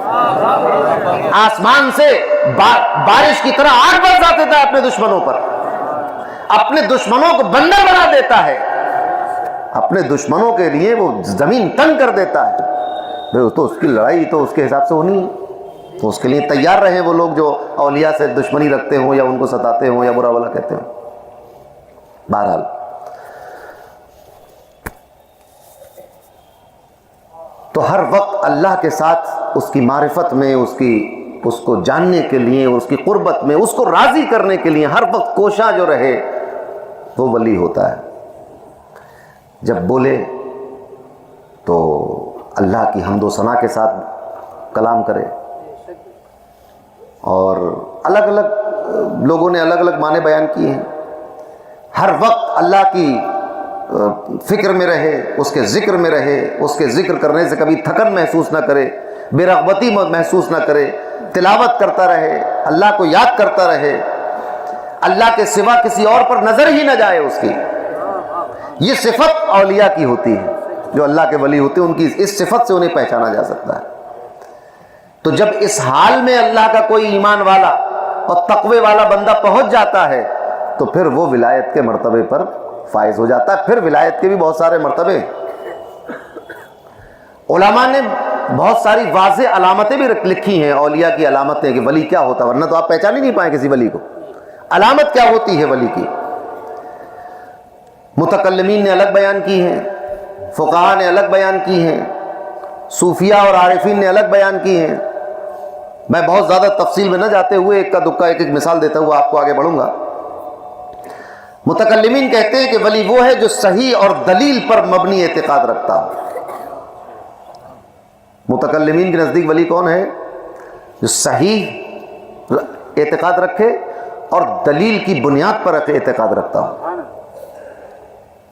آسمان سے بارش کی طرح آگ برسا دیتا ہے اپنے دشمنوں پر، اپنے دشمنوں کو بندر بنا دیتا ہے، اپنے دشمنوں کے لیے وہ زمین تنگ کر دیتا ہے۔ تو اس کی لڑائی تو اس کے حساب سے ہونی ہے، تو اس کے لیے تیار رہیں وہ لوگ جو اولیاء سے دشمنی رکھتے ہوں یا ان کو ستاتے ہوں یا برا بھلا کہتے ہوں۔ بہرحال تو ہر وقت اللہ کے ساتھ اس کی معرفت میں، اس کو جاننے کے لیے، اس کی قربت میں، اس کو راضی کرنے کے لیے ہر وقت کوشاں جو رہے وہ ولی ہوتا ہے۔ جب بولے تو اللہ کی حمد و ثنا کے ساتھ کلام کرے، اور الگ الگ لوگوں نے الگ الگ معنی بیان کیے ہیں۔ ہر وقت اللہ کی فکر میں رہے، اس کے ذکر میں رہے، اس کے ذکر کرنے سے کبھی تھکن محسوس نہ کرے، بے رغبتی محسوس نہ کرے، تلاوت کرتا رہے، اللہ کو یاد کرتا رہے، اللہ کے سوا کسی اور پر نظر ہی نہ جائے اس کی۔ یہ صفت اولیاء کی ہوتی ہے، جو اللہ کے ولی ہوتے ہیں ان کی اس صفت سے انہیں پہچانا جا سکتا ہے۔ تو جب اس حال میں اللہ کا کوئی ایمان والا اور تقوی والا بندہ پہنچ جاتا ہے تو پھر وہ ولایت کے مرتبے پر فائز ہو جاتا ہے۔ پھر ولایت کے بھی بہت سارے مرتبے، علماء نے بہت ساری واضح علامتیں بھی لکھی ہیں، اولیاء کی علامتیں کہ ولی کیا ہوتا ہے، ورنہ تو آپ پہچان ہی نہیں پائیں کسی ولی کو۔ علامت کیا ہوتی ہے ولی کی؟ متکلمین نے الگ بیان کی ہیں، فقہاء نے الگ بیان کی ہیں، صوفیاء اور عارفین نے الگ بیان کی ہیں۔ میں بہت زیادہ تفصیل میں نہ جاتے ہوئے ایک کا دکا ایک مثال دیتا ہوا آپ کو آگے بڑھوں گا۔ متکلمین کہتے ہیں کہ ولی وہ ہے جو صحیح اور دلیل پر مبنی اعتقاد رکھتا ہو۔ متکلمین کے نزدیک ولی کون ہے؟ جو صحیح اعتقاد رکھے اور دلیل کی بنیاد پر اعتقاد رکھتا ہو۔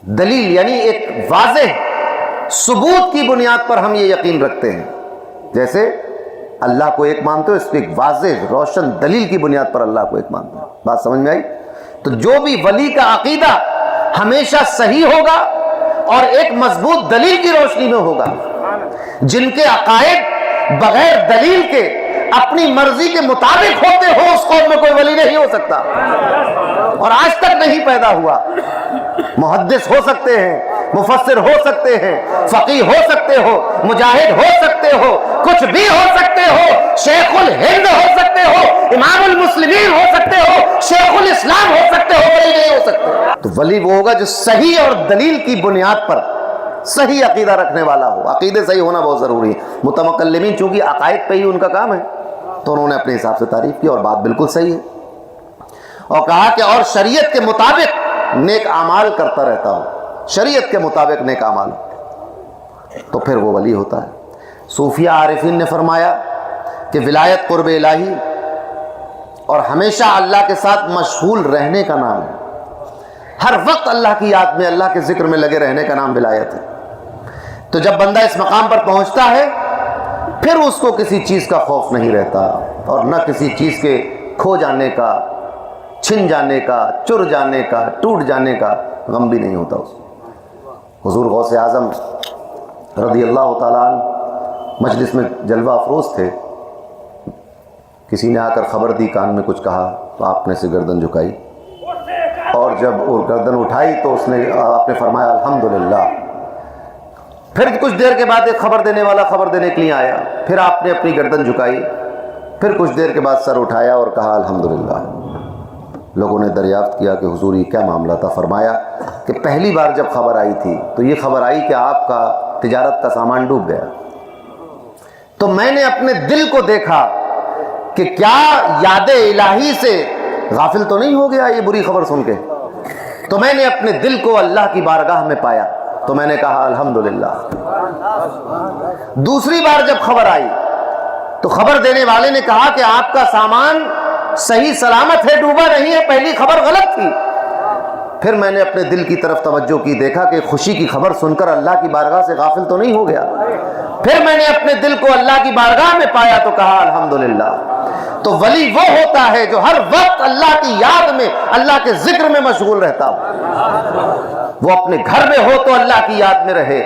دلیل یعنی ایک واضح ثبوت کی بنیاد پر ہم یہ یقین رکھتے ہیں، جیسے اللہ کو ایک مانتے ہو، اس پہ ایک واضح روشن دلیل کی بنیاد پر اللہ کو ایک مانتے ہو۔ بات سمجھ میں آئی؟ تو جو بھی ولی کا عقیدہ ہمیشہ صحیح ہوگا اور ایک مضبوط دلیل کی روشنی میں ہوگا۔ جن کے عقائد بغیر دلیل کے اپنی مرضی کے مطابق ہوتے ہو، اس قوم میں کوئی ولی نہیں ہو سکتا، اور آج تک نہیں پیدا ہوا۔ محدث ہو سکتے ہیں، مفسر ہو سکتے ہیں، فقیہ ہو سکتے ہو، مجاہد ہو سکتے ہو، کچھ بھی ہو سکتے ہو، شیخ الہند ہو سکتے ہو، امام المسلمین ہو سکتے ہو، شیخ الاسلام ہو سکتے ہو، ولی نہیں ہو سکتے۔ تو ولی وہ ہوگا جو صحیح اور دلیل کی بنیاد پر صحیح عقیدہ رکھنے والا ہو۔ عقیدے صحیح ہونا بہت ضروری ہے۔ متکلمین چونکہ عقائد پہ ہی ان کا کام ہے، تو انہوں نے اپنے حساب سے تعریف کی اور بات بالکل صحیح ہے، اور کہا کہ اور شریعت کے مطابق نیک اعمال کرتا رہتا ہو، شریعت کے مطابق نیک اعمال، تو پھر وہ ولی ہوتا ہے۔ صوفیاء عارفین نے فرمایا کہ ولایت قرب الہی اور ہمیشہ اللہ کے ساتھ مشغول رہنے کا نام ہے۔ ہر وقت اللہ کی یاد میں، اللہ کے ذکر میں لگے رہنے کا نام ولایت ہے۔ تو جب بندہ اس مقام پر پہنچتا ہے پھر اس کو کسی چیز کا خوف نہیں رہتا، اور نہ کسی چیز کے کھو جانے کا، چھن جانے کا، چر جانے کا، ٹوٹ جانے کا غم بھی نہیں ہوتا اس کو۔ حضور غوث اعظم رضی اللہ تعالیٰ عنہ مجلس میں جلوہ افروز تھے، کسی نے آ کر خبر دی، کان میں کچھ کہا تو آپ نے سے گردن جھکائی، اور جب وہ گردن اٹھائی تو آپ نے فرمایا الحمدللہ۔ پھر کچھ دیر کے بعد ایک خبر دینے والا خبر دینے کے لیے آیا، پھر آپ نے اپنی گردن جھکائی، پھر کچھ دیر کے بعد سر اٹھایا اور کہا الحمدللہ۔ لوگوں نے دریافت کیا کہ حضور یہ کیا معاملہ تھا؟ فرمایا کہ پہلی بار جب خبر آئی تھی تو یہ خبر آئی کہ آپ کا تجارت کا سامان ڈوب گیا، تو میں نے اپنے دل کو دیکھا کہ کیا یاد الہی سے غافل تو نہیں ہو گیا یہ بری خبر سن کے، تو میں نے اپنے دل کو اللہ کی بارگاہ میں پایا، تو میں نے کہا الحمدللہ۔ دوسری بار جب خبر آئی تو خبر دینے والے نے کہا کہ آپ کا سامان صحیح سلامت ہے، ڈوبا نہیں ہے، پہلی خبر غلط تھی۔ پھر میں نے اپنے دل کی طرف توجہ کی، دیکھا کہ خوشی کی خبر سن کر اللہ کی بارگاہ سے غافل تو نہیں ہو گیا۔ پھر میں نے اپنے دل کو اللہ کی بارگاہ میں پایا تو کہا الحمدللہ۔ تو ولی وہ ہوتا ہے جو ہر وقت اللہ کی یاد میں، اللہ کے ذکر میں مشغول رہتا ہو۔ وہ اپنے گھر میں ہو تو اللہ کی یاد میں رہے،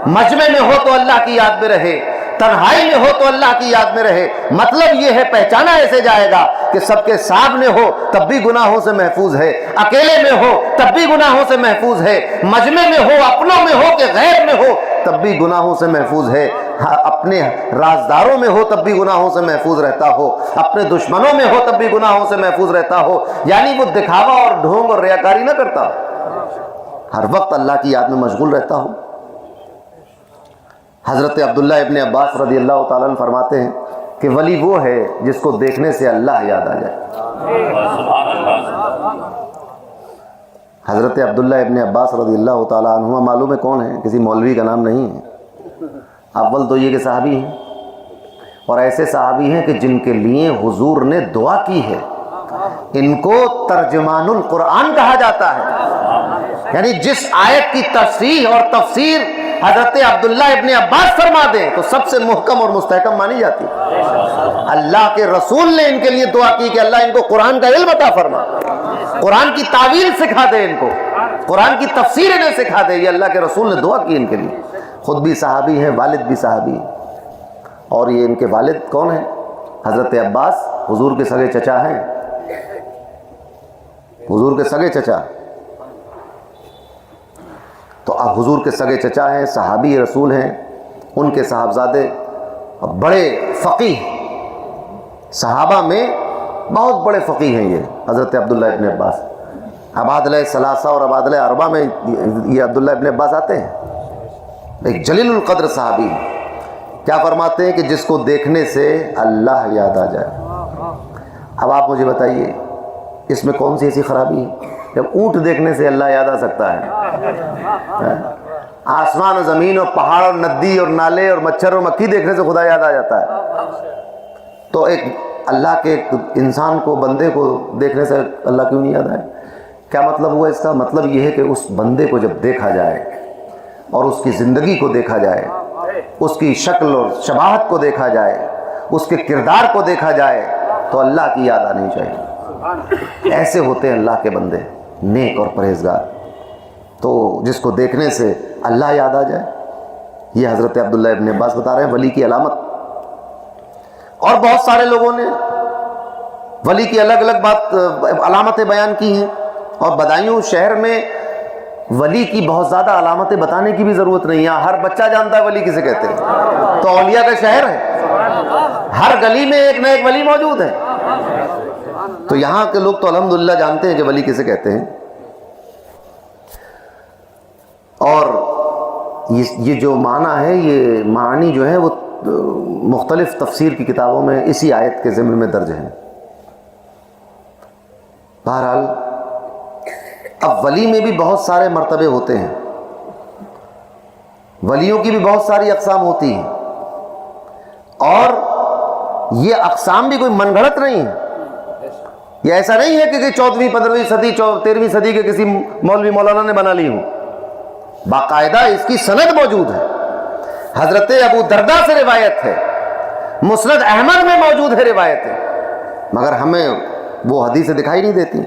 مجمع میں ہو تو اللہ کی یاد میں رہے، تنہائی میں ہو تو اللہ کی یاد میں رہے۔ مطلب یہ ہے پہچانا ایسے جائے گا کہ سب کے سامنے ہو تب بھی گناہوں سے محفوظ ہے، اکیلے میں ہو تب بھی گناہوں سے محفوظ ہے، مجمع میں ہو، اپنوں میں ہو کہ غیر میں ہو تب بھی گناہوں سے محفوظ ہے، اپنے رازداروں میں ہو تب بھی گناہوں سے محفوظ رہتا ہو، اپنے دشمنوں میں ہو تب بھی گناہوں سے محفوظ رہتا ہو۔ یعنی وہ دکھاوا اور ڈھونگ اور ریاکاری نہ کرتا، ہر وقت اللہ کی یاد میں مشغول رہتا ہو۔ حضرت عبداللہ ابن عباس رضی اللہ تعالیٰ عنہ فرماتے ہیں کہ ولی وہ ہے جس کو دیکھنے سے اللہ یاد آ جائے۔ حضرت عبداللہ ابن عباس رضی اللہ تعالیٰ عنہ معلوم ہے کون ہے، کسی مولوی کا نام نہیں ہے۔ اول تو یہ کہ صحابی ہیں، اور ایسے صحابی ہیں کہ جن کے لیے حضور نے دعا کی ہے، ان کو ترجمان القرآن کہا جاتا ہے۔ یعنی جس آیت کی تشریح اور تفسیر حضرت عبداللہ ابن عباس فرما دیں تو سب سے محکم اور مستحکم مانی جاتی ہے۔ اللہ کے رسول نے ان کے لیے دعا کی کہ اللہ ان کو قرآن کا علم عطا فرما، قرآن کی تعویل سکھا دے، ان کو قرآن کی تفسیر انہیں سکھا دے۔ یہ اللہ کے رسول نے دعا کی ان کے لیے۔ خود بھی صحابی ہیں، والد بھی صحابی ہیں، اور یہ ان کے والد کون ہیں؟ حضرت عباس حضور کے سگے چچا ہیں، حضور کے سگے چچا۔ تو اب حضور کے سگے چچا ہیں، صحابی رسول ہیں، ان کے صاحبزادے بڑے فقیہ، صحابہ میں بہت بڑے فقیہ ہیں یہ حضرت عبداللہ ابن عباس۔ عبادلہ ثلاثہ اور عبادلہ اربعہ میں یہ عبداللہ ابن عباس آتے ہیں، ایک جلیل القدر صحابی۔ کیا فرماتے ہیں کہ جس کو دیکھنے سے اللہ یاد آ جائے۔ اب آپ مجھے بتائیے اس میں کون سی ایسی خرابی ہے؟ جب اونٹ دیکھنے سے اللہ یاد آ سکتا ہے، آسمان و زمین اور پہاڑ اور ندی اور نالے اور مچھر اور مکھی دیکھنے سے خدا یاد آ جاتا ہے، تو ایک اللہ کے ایک انسان کو، بندے کو دیکھنے سے اللہ کیوں نہیں یاد آئے؟ کیا مطلب ہوا اس کا؟ مطلب یہ ہے کہ اس بندے کو جب دیکھا جائے اور اس کی زندگی کو دیکھا جائے، اس کی شکل اور شباہت کو دیکھا جائے، اس کے کردار کو دیکھا جائے تو اللہ کی یاد آنی چاہیے۔ ایسے ہوتے ہیں اللہ کے بندے، نیک اور پرہیزگار، تو جس کو دیکھنے سے اللہ یاد آ جائے۔ یہ حضرت عبداللہ ابن عباس بتا رہے ہیں ولی کی علامت۔ اور بہت سارے لوگوں نے ولی کی الگ الگ علامتیں بیان کی ہیں، اور بدایوں شہر میں ولی کی بہت زیادہ علامتیں بتانے کی بھی ضرورت نہیں ہے، ہر بچہ جانتا ہے ولی کسے کہتے ہیں، تو اولیاء کا شہر ہے، ہر گلی میں ایک نہ ایک ولی موجود ہے۔ تو یہاں کے لوگ تو الحمدللہ جانتے ہیں کہ ولی کسے کہتے ہیں۔ اور یہ جو معنی ہے، یہ معنی جو ہے وہ مختلف تفسیر کی کتابوں میں اسی آیت کے ضمن میں درج ہیں۔ بہرحال اب ولی میں بھی بہت سارے مرتبے ہوتے ہیں، ولیوں کی بھی بہت ساری اقسام ہوتی ہیں، اور یہ اقسام بھی کوئی من گھڑت نہیں ہے۔ یہ ایسا نہیں ہے کہ 14ویں 15ویں صدی 13ویں صدی کے کسی مولوی مولانا نے بنا لی ہوں، باقاعدہ اس کی سند موجود ہے۔ حضرت ابو درداء سے روایت ہے، مسند احمد میں موجود ہے روایت ہے، مگر ہمیں وہ حدیثیں دکھائی نہیں دیتی۔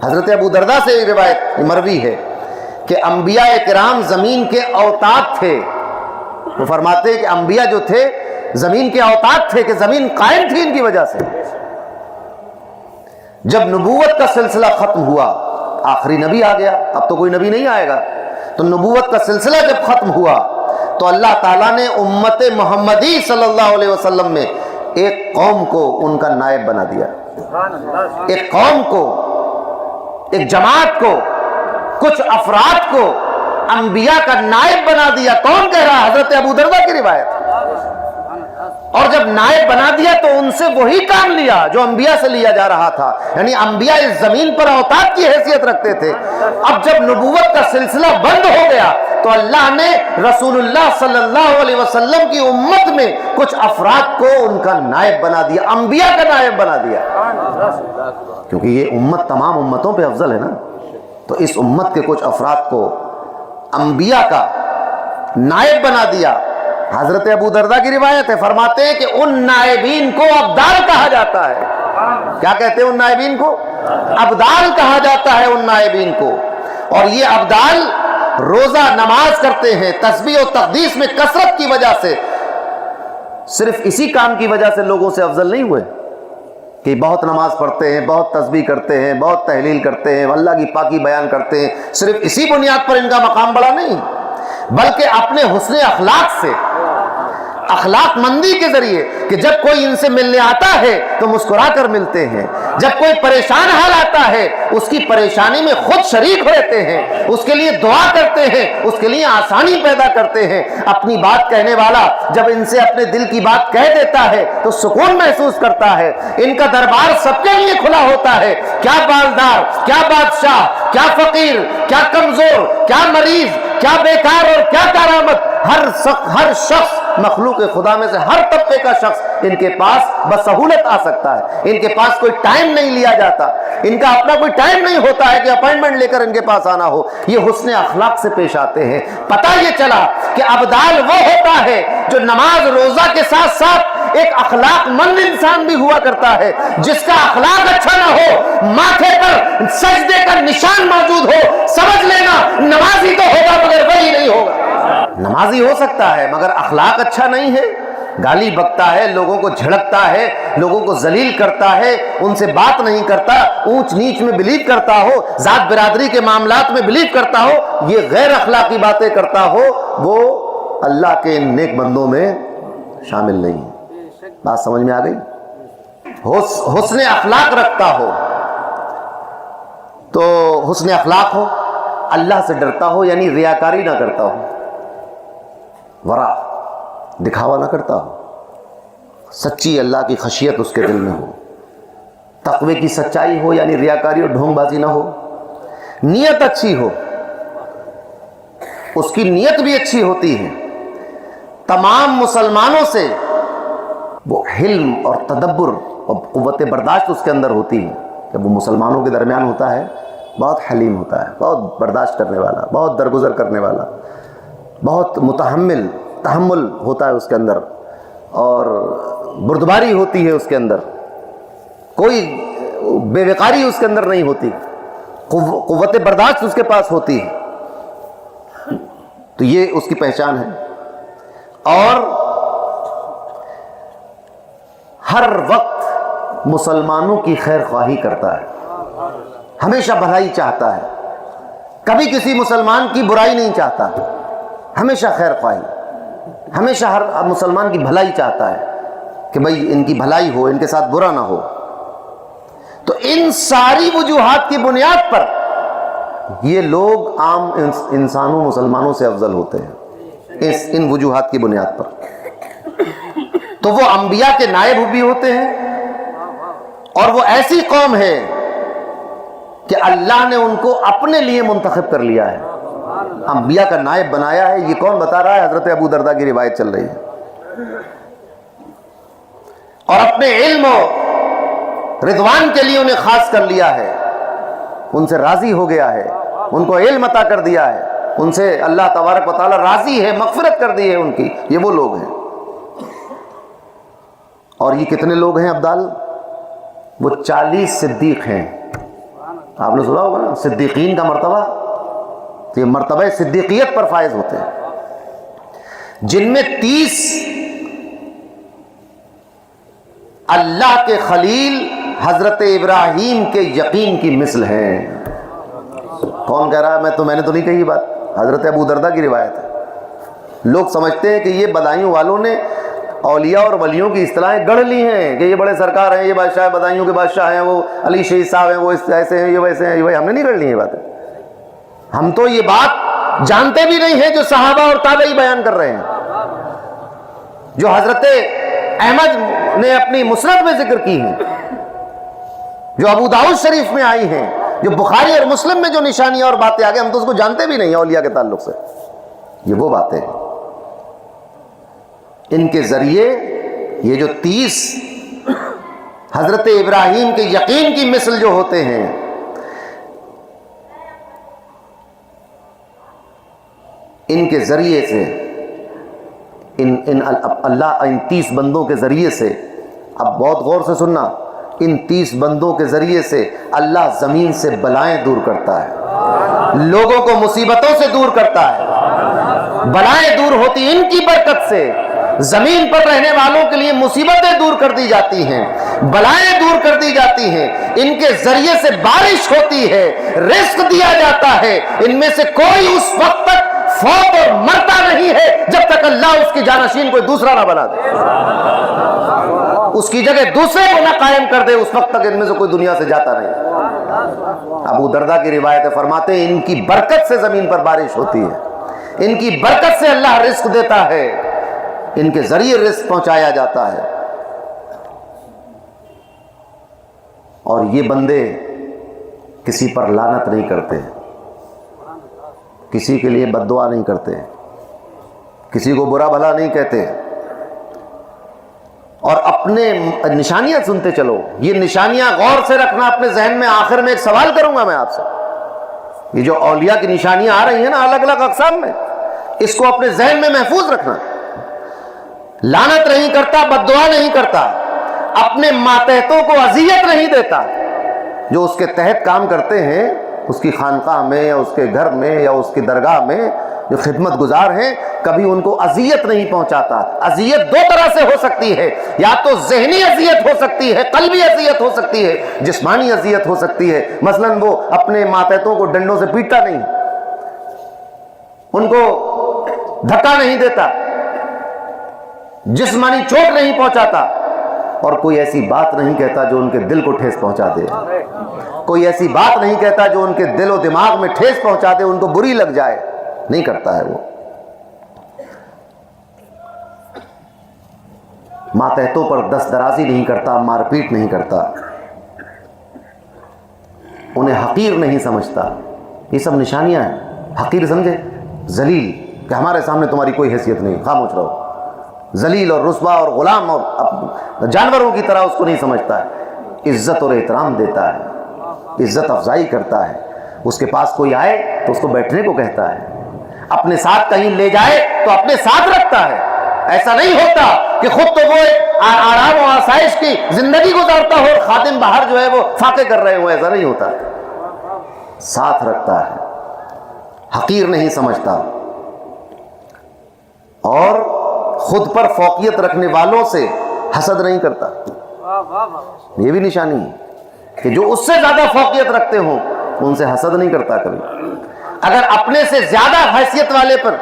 حضرت ابو درداء سے روایت مروی ہے کہ انبیاء کرام زمین کے اوتاد تھے، وہ فرماتے ہیں کہ انبیاء جو تھے زمین کے اوتاد تھے، کہ زمین قائم تھی ان کی وجہ سے۔ جب نبوت کا سلسلہ ختم ہوا، آخری نبی آ گیا، اب تو کوئی نبی نہیں آئے گا، تو نبوت کا سلسلہ جب ختم ہوا تو اللہ تعالیٰ نے امت محمدی صلی اللہ علیہ وسلم میں ایک قوم کو ان کا نائب بنا دیا، ایک قوم کو، ایک جماعت کو، کچھ افراد کو انبیاء کا نائب بنا دیا۔ کون کہہ رہا؟ حضرت ابو دردہ کی روایت۔ اور جب نائب بنا دیا تو ان سے وہی کام لیا جو انبیاء سے لیا جا رہا تھا، یعنی انبیاء اس زمین پر اوتاد کی حیثیت رکھتے تھے۔ اب جب نبوت کا سلسلہ بند ہو گیا تو اللہ نے رسول اللہ صلی اللہ علیہ وسلم کی امت میں کچھ افراد کو ان کا نائب بنا دیا، انبیاء کا نائب بنا دیا، کیونکہ یہ امت تمام امتوں پہ افضل ہے نا۔ تو اس امت کے کچھ افراد کو انبیاء کا نائب بنا دیا۔ حضرت ابو دردہ کی روایت ہے، فرماتے ہیں کہ ان نائبین کو ابدال کہا جاتا ہے۔ کیا کہتے ہیں ان نائبین کو؟ ابدال کہا جاتا ہے ان نائبین کو۔ اور یہ ابدال روزہ نماز کرتے ہیں، تسبیح و تقدیس میں کثرت کی وجہ سے، صرف اسی کام کی وجہ سے لوگوں سے افضل نہیں ہوئے کہ بہت نماز پڑھتے ہیں، بہت تسبیح کرتے ہیں، بہت تحلیل کرتے ہیں، اللہ کی پاکی بیان کرتے ہیں، صرف اسی بنیاد پر ان کا مقام بڑا نہیں، بلکہ اپنے حسن اخلاق سے، اخلاق مندی کے ذریعے، کہ جب کوئی ان سے ملنے آتا ہے تو مسکرا کر ملتے ہیں، جب کوئی پریشان حال آتا ہے اس کی پریشانی میں خود شریک رہتے ہیں، اس کے لیے دعا کرتے ہیں، اس کے لیے آسانی پیدا کرتے ہیں۔ اپنی بات کہنے والا جب ان سے اپنے دل کی بات کہہ دیتا ہے تو سکون محسوس کرتا ہے۔ ان کا دربار سب کے لیے کھلا ہوتا ہے، کیا بالدار، کیا بادشاہ، کیا فقیر، کیا کمزور، کیا مریض، کیا بیکار اور کیا کارآمد، ہر شخص، مخلوق خدا میں سے ہر طبقے کا شخص ان کے پاس بسہولت آ سکتا ہے۔ ان کے پاس کوئی ٹائم نہیں لیا جاتا، ان کا اپنا کوئی ٹائم نہیں ہوتا ہے کہ اپائنٹمنٹ لے کر ان کے پاس آنا ہو۔ یہ حسن اخلاق سے پیش آتے ہیں۔ پتہ یہ چلا کہ ابدال وہ ہوتا ہے جو نماز روزہ کے ساتھ ساتھ ایک اخلاق مند انسان بھی ہوا کرتا ہے، جس کا اخلاق اچھا نہ ہو، ماتھے پر سجدے کا نشان موجود ہو، سمجھ لینا نمازی تو ہوگا مگر وہی نہیں ہوگا۔ نمازی ہو سکتا ہے مگر اخلاق اچھا نہیں ہے، گالی بکتا ہے، لوگوں کو جھڑکتا ہے، لوگوں کو ذلیل کرتا ہے، ان سے بات نہیں کرتا، اونچ نیچ میں بلیو کرتا ہو، ذات برادری کے معاملات میں بلیو کرتا ہو، یہ غیر اخلاقی باتیں کرتا ہو، وہ اللہ کے نیک بندوں میں شامل نہیں ہے۔ بات سمجھ میں آ گئی؟ حسن اخلاق رکھتا ہو تو حسن اخلاق ہو، اللہ سے ڈرتا ہو، یعنی ریاکاری نہ کرتا ہو، ورا دکھاوا نہ کرتا ہو، سچی اللہ کی خشیت اس کے دل میں ہو، تقوی کی سچائی ہو، یعنی ریاکاری اور ڈھونگ بازی نہ ہو، نیت اچھی ہو، اس کی نیت بھی اچھی ہوتی ہے، تمام مسلمانوں سے وہ حلم اور تدبر اور قوت برداشت اس کے اندر ہوتی ہے۔ جب وہ مسلمانوں کے درمیان ہوتا ہے بہت حلیم ہوتا ہے، بہت برداشت کرنے والا، بہت درگزر کرنے والا، بہت تحمل ہوتا ہے اس کے اندر، اور بردباری ہوتی ہے اس کے اندر، کوئی بے وقاری اس کے اندر نہیں ہوتی، قوت برداشت اس کے پاس ہوتی ہے۔ تو یہ اس کی پہچان ہے۔ اور ہر وقت مسلمانوں کی خیر خواہی کرتا ہے، ہمیشہ بھلائی چاہتا ہے، کبھی کسی مسلمان کی برائی نہیں چاہتا، ہمیشہ خیر خواہی، ہمیشہ ہر مسلمان کی بھلائی چاہتا ہے کہ بھئی ان کی بھلائی ہو، ان کے ساتھ برا نہ ہو۔ تو ان ساری وجوہات کی بنیاد پر یہ لوگ عام انسانوں مسلمانوں سے افضل ہوتے ہیں، ان وجوہات کی بنیاد پر۔ تو وہ انبیاء کے نائب بھی ہوتے ہیں، اور وہ ایسی قوم ہے کہ اللہ نے ان کو اپنے لیے منتخب کر لیا ہے، انبیاء کا نائب بنایا ہے۔ یہ کون بتا رہا ہے؟ حضرت ابو دردہ کی روایت چل رہی ہے۔ اور اپنے علم و رضوان کے لیے انہیں خاص کر لیا ہے، ان سے راضی ہو گیا ہے، ان کو علم عطا کر دیا ہے، ان سے اللہ تبارک و تعالی راضی ہے، مغفرت کر دی ہے ان کی۔ یہ وہ لوگ ہیں۔ اور یہ کتنے لوگ ہیں ابدال؟ وہ 40 صدیق ہیں۔ آپ نے سنا ہوگا نا صدیقین کا مرتبہ، تو یہ مرتبہ صدیقیت پر فائز ہوتے ہیں، جن میں 30 اللہ کے خلیل حضرت ابراہیم کے یقین کی مثل ہیں۔ کون کہہ رہا ہے؟ میں نے تو نہیں کہی یہ بات، حضرت ابو دردہ کی روایت ہے۔ لوگ سمجھتے ہیں کہ یہ بدایوں والوں نے اولیاء اور ولیوں کی اصطلاحیں گڑھ لی ہیں کہ یہ بڑے سرکار ہیں، یہ بادشاہ بدایوں کے بادشاہ ہیں، وہ علی شہید صاحب ہیں، وہ ایسے ہیں، یہ ویسے ہیں. یہ بھائی ہم نے نہیں گڑھ لی یہ باتیں. ہم تو یہ بات جانتے بھی نہیں ہیں جو صحابہ اور تابعی بیان کر رہے ہیں، جو حضرت احمد نے اپنی مسند میں ذکر کی ہیں، جو ابو داؤد شریف میں آئی ہیں، جو بخاری اور مسلم میں جو نشانیاں اور باتیں آگے، ہم تو اس کو جانتے بھی نہیں ہیں اولیاء کے تعلق سے. یہ وہ باتیں ہیں. ان کے ذریعے یہ جو 30 حضرت ابراہیم کے یقین کی مثل جو ہوتے ہیں، ان کے ذریعے سے اللہ ان 30 بندوں کے ذریعے سے، اب بہت غور سے سننا، ان 30 بندوں کے ذریعے سے اللہ زمین سے بلائیں دور کرتا ہے، لوگوں کو مصیبتوں سے دور کرتا ہے. بلائیں دور ہوتی ان کی برکت سے، زمین پر رہنے والوں کے لیے مصیبتیں دور کر دی جاتی ہیں، بلائیں دور کر دی جاتی ہیں. ان کے ذریعے سے بارش ہوتی ہے، رزق دیا جاتا ہے. ان میں سے کوئی اس وقت تک فوت اور مرتا نہیں ہے جب تک اللہ اس کی جانشین کوئی دوسرا نہ بنا دے، اس کی جگہ دوسرے کو نہ قائم کر دے. اس وقت تک ان میں سے کوئی دنیا سے جاتا نہیں. ابو درداء کی روایت فرماتے ہیں ان کی برکت سے زمین پر بارش ہوتی ہے، ان کی برکت سے اللہ رزق دیتا ہے، ان کے ذریعے رزق پہنچایا جاتا ہے. اور یہ بندے کسی پر لعنت نہیں کرتے، کسی کے لیے بد دعا نہیں کرتے، کسی کو برا بھلا نہیں کہتے. اور اپنے نشانیاں سنتے چلو. یہ نشانیاں غور سے رکھنا اپنے ذہن میں. آخر میں ایک سوال کروں گا میں آپ سے. یہ جو اولیاء کی نشانیاں آ رہی ہیں نا الگ الگ اقسام میں، اس کو اپنے ذہن میں محفوظ رکھنا. لعنت نہیں کرتا، بد دعا نہیں کرتا، اپنے ماتحتوں کو اذیت نہیں دیتا. جو اس کے تحت کام کرتے ہیں، اس کی خانقاہ میں یا اس کے گھر میں یا اس کی درگاہ میں جو خدمت گزار ہیں، کبھی ان کو اذیت نہیں پہنچاتا. اذیت دو طرح سے ہو سکتی ہے، یا تو ذہنی اذیت ہو سکتی ہے، قلبی اذیت ہو سکتی ہے، جسمانی اذیت ہو سکتی ہے. مثلا وہ اپنے ماتحتوں کو ڈنڈوں سے پیٹتا نہیں، ان کو دھکا نہیں دیتا، جسمانی چوٹ نہیں پہنچاتا، اور کوئی ایسی بات نہیں کہتا جو ان کے دل کو ٹھیس پہنچا دے. کوئی ایسی بات نہیں کہتا جو ان کے دل و دماغ میں ٹھیس پہنچا دے، ان کو بری لگ جائے. نہیں کرتا ہے وہ. ماتحتوں پر دست درازی نہیں کرتا، مار پیٹ نہیں کرتا، انہیں حقیر نہیں سمجھتا. یہ سب نشانیاں ہیں. حقیر سمجھے؟ ذلیل، کہ ہمارے سامنے تمہاری کوئی حیثیت نہیں، خاموش رہو. ذلیل اور رسوا اور غلام اور جانوروں کی طرح اس کو نہیں سمجھتا ہے. عزت اور احترام دیتا ہے، عزت افزائی کرتا ہے. اس کے پاس کوئی آئے تو اس کو بیٹھنے کو کہتا ہے، اپنے ساتھ کہیں لے جائے تو اپنے ساتھ رکھتا ہے. ایسا نہیں ہوتا کہ خود تو وہ آرام و آسائش کی زندگی گزارتا ہو اور خادم باہر جو ہے وہ فاقے کر رہے ہو. ایسا نہیں ہوتا، ساتھ رکھتا ہے، حقیر نہیں سمجھتا. اور خود پر فوقیت رکھنے والوں سے حسد نہیں کرتا. یہ بھی نشانی ہے کہ جو اس سے زیادہ فوقیت رکھتے ہوں ان سے حسد نہیں کرتا کبھی. اگر اپنے سے زیادہ حیثیت والے پر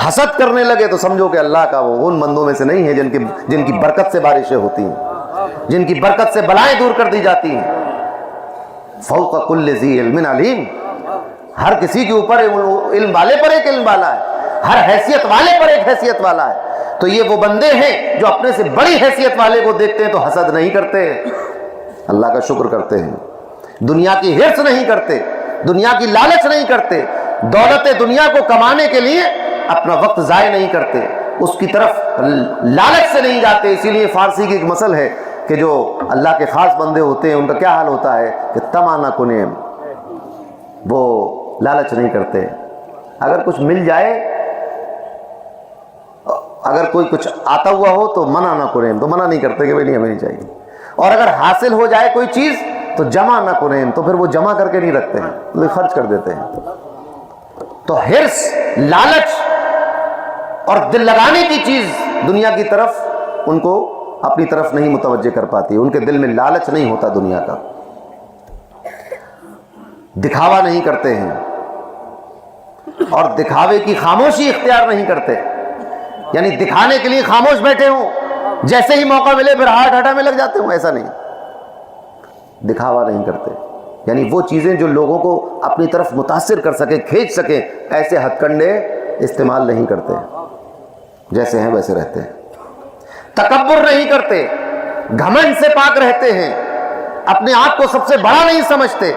حسد کرنے لگے تو سمجھو کہ اللہ کا وہ ان بندوں میں سے نہیں ہے جن کی برکت سے بارشیں ہوتی ہیں، جن کی برکت سے بلائیں دور کر دی جاتی ہیں. فوق کل ذی علم علیم. ہر کسی کے اوپر علم والے پر ایک علم والا ہے، ہر حیثیت والے پر ایک حیثیت والا ہے. تو یہ وہ بندے ہیں جو اپنے سے بڑی حیثیت والے کو دیکھتے ہیں تو حسد نہیں کرتے، اللہ کا شکر کرتے ہیں. دنیا کی ہرس نہیں کرتے، دنیا کی لالچ نہیں کرتے، دولت دنیا کو کمانے کے لیے اپنا وقت ضائع نہیں کرتے، اس کی طرف لالچ سے نہیں جاتے. اسی لیے فارسی کی ایک مثل ہے کہ جو اللہ کے خاص بندے ہوتے ہیں ان کا کیا حال ہوتا ہے کہ تمانا کنیم، وہ لالچ نہیں کرتے. اگر کچھ مل جائے، اگر کوئی کچھ آتا ہوا ہو تو منع نہ کریں، تو منع نہیں کرتے کہ بھئی نہیں ہمیں نہیں چاہیے. اور اگر حاصل ہو جائے کوئی چیز تو جمع نہ کریں، تو پھر وہ جمع کر کے نہیں رکھتے ہیں، تو خرچ کر دیتے ہیں. تو ہرس، لالچ اور دل لگانے کی چیز دنیا کی طرف ان کو اپنی طرف نہیں متوجہ کر پاتی. ان کے دل میں لالچ نہیں ہوتا دنیا کا. دکھاوا نہیں کرتے ہیں اور دکھاوے کی خاموشی اختیار نہیں کرتے. یعنی دکھانے کے لیے خاموش بیٹھے ہوں جیسے ہی موقع ملے پھر ہاتھ ہٹا میں لگ جاتے ہوں. ایسا نہیں, دکھاوا نہیں کرتے. یعنی وہ چیزیں جو لوگوں کو اپنی طرف متاثر کر سکیں, کھینچ سکیں, ایسے ہتھ کنڈے استعمال نہیں کرتے, جیسے ہیں ویسے رہتے ہیں. تکبر نہیں کرتے, گھمنڈ سے پاک رہتے ہیں, اپنے آپ کو سب سے بڑا نہیں سمجھتے,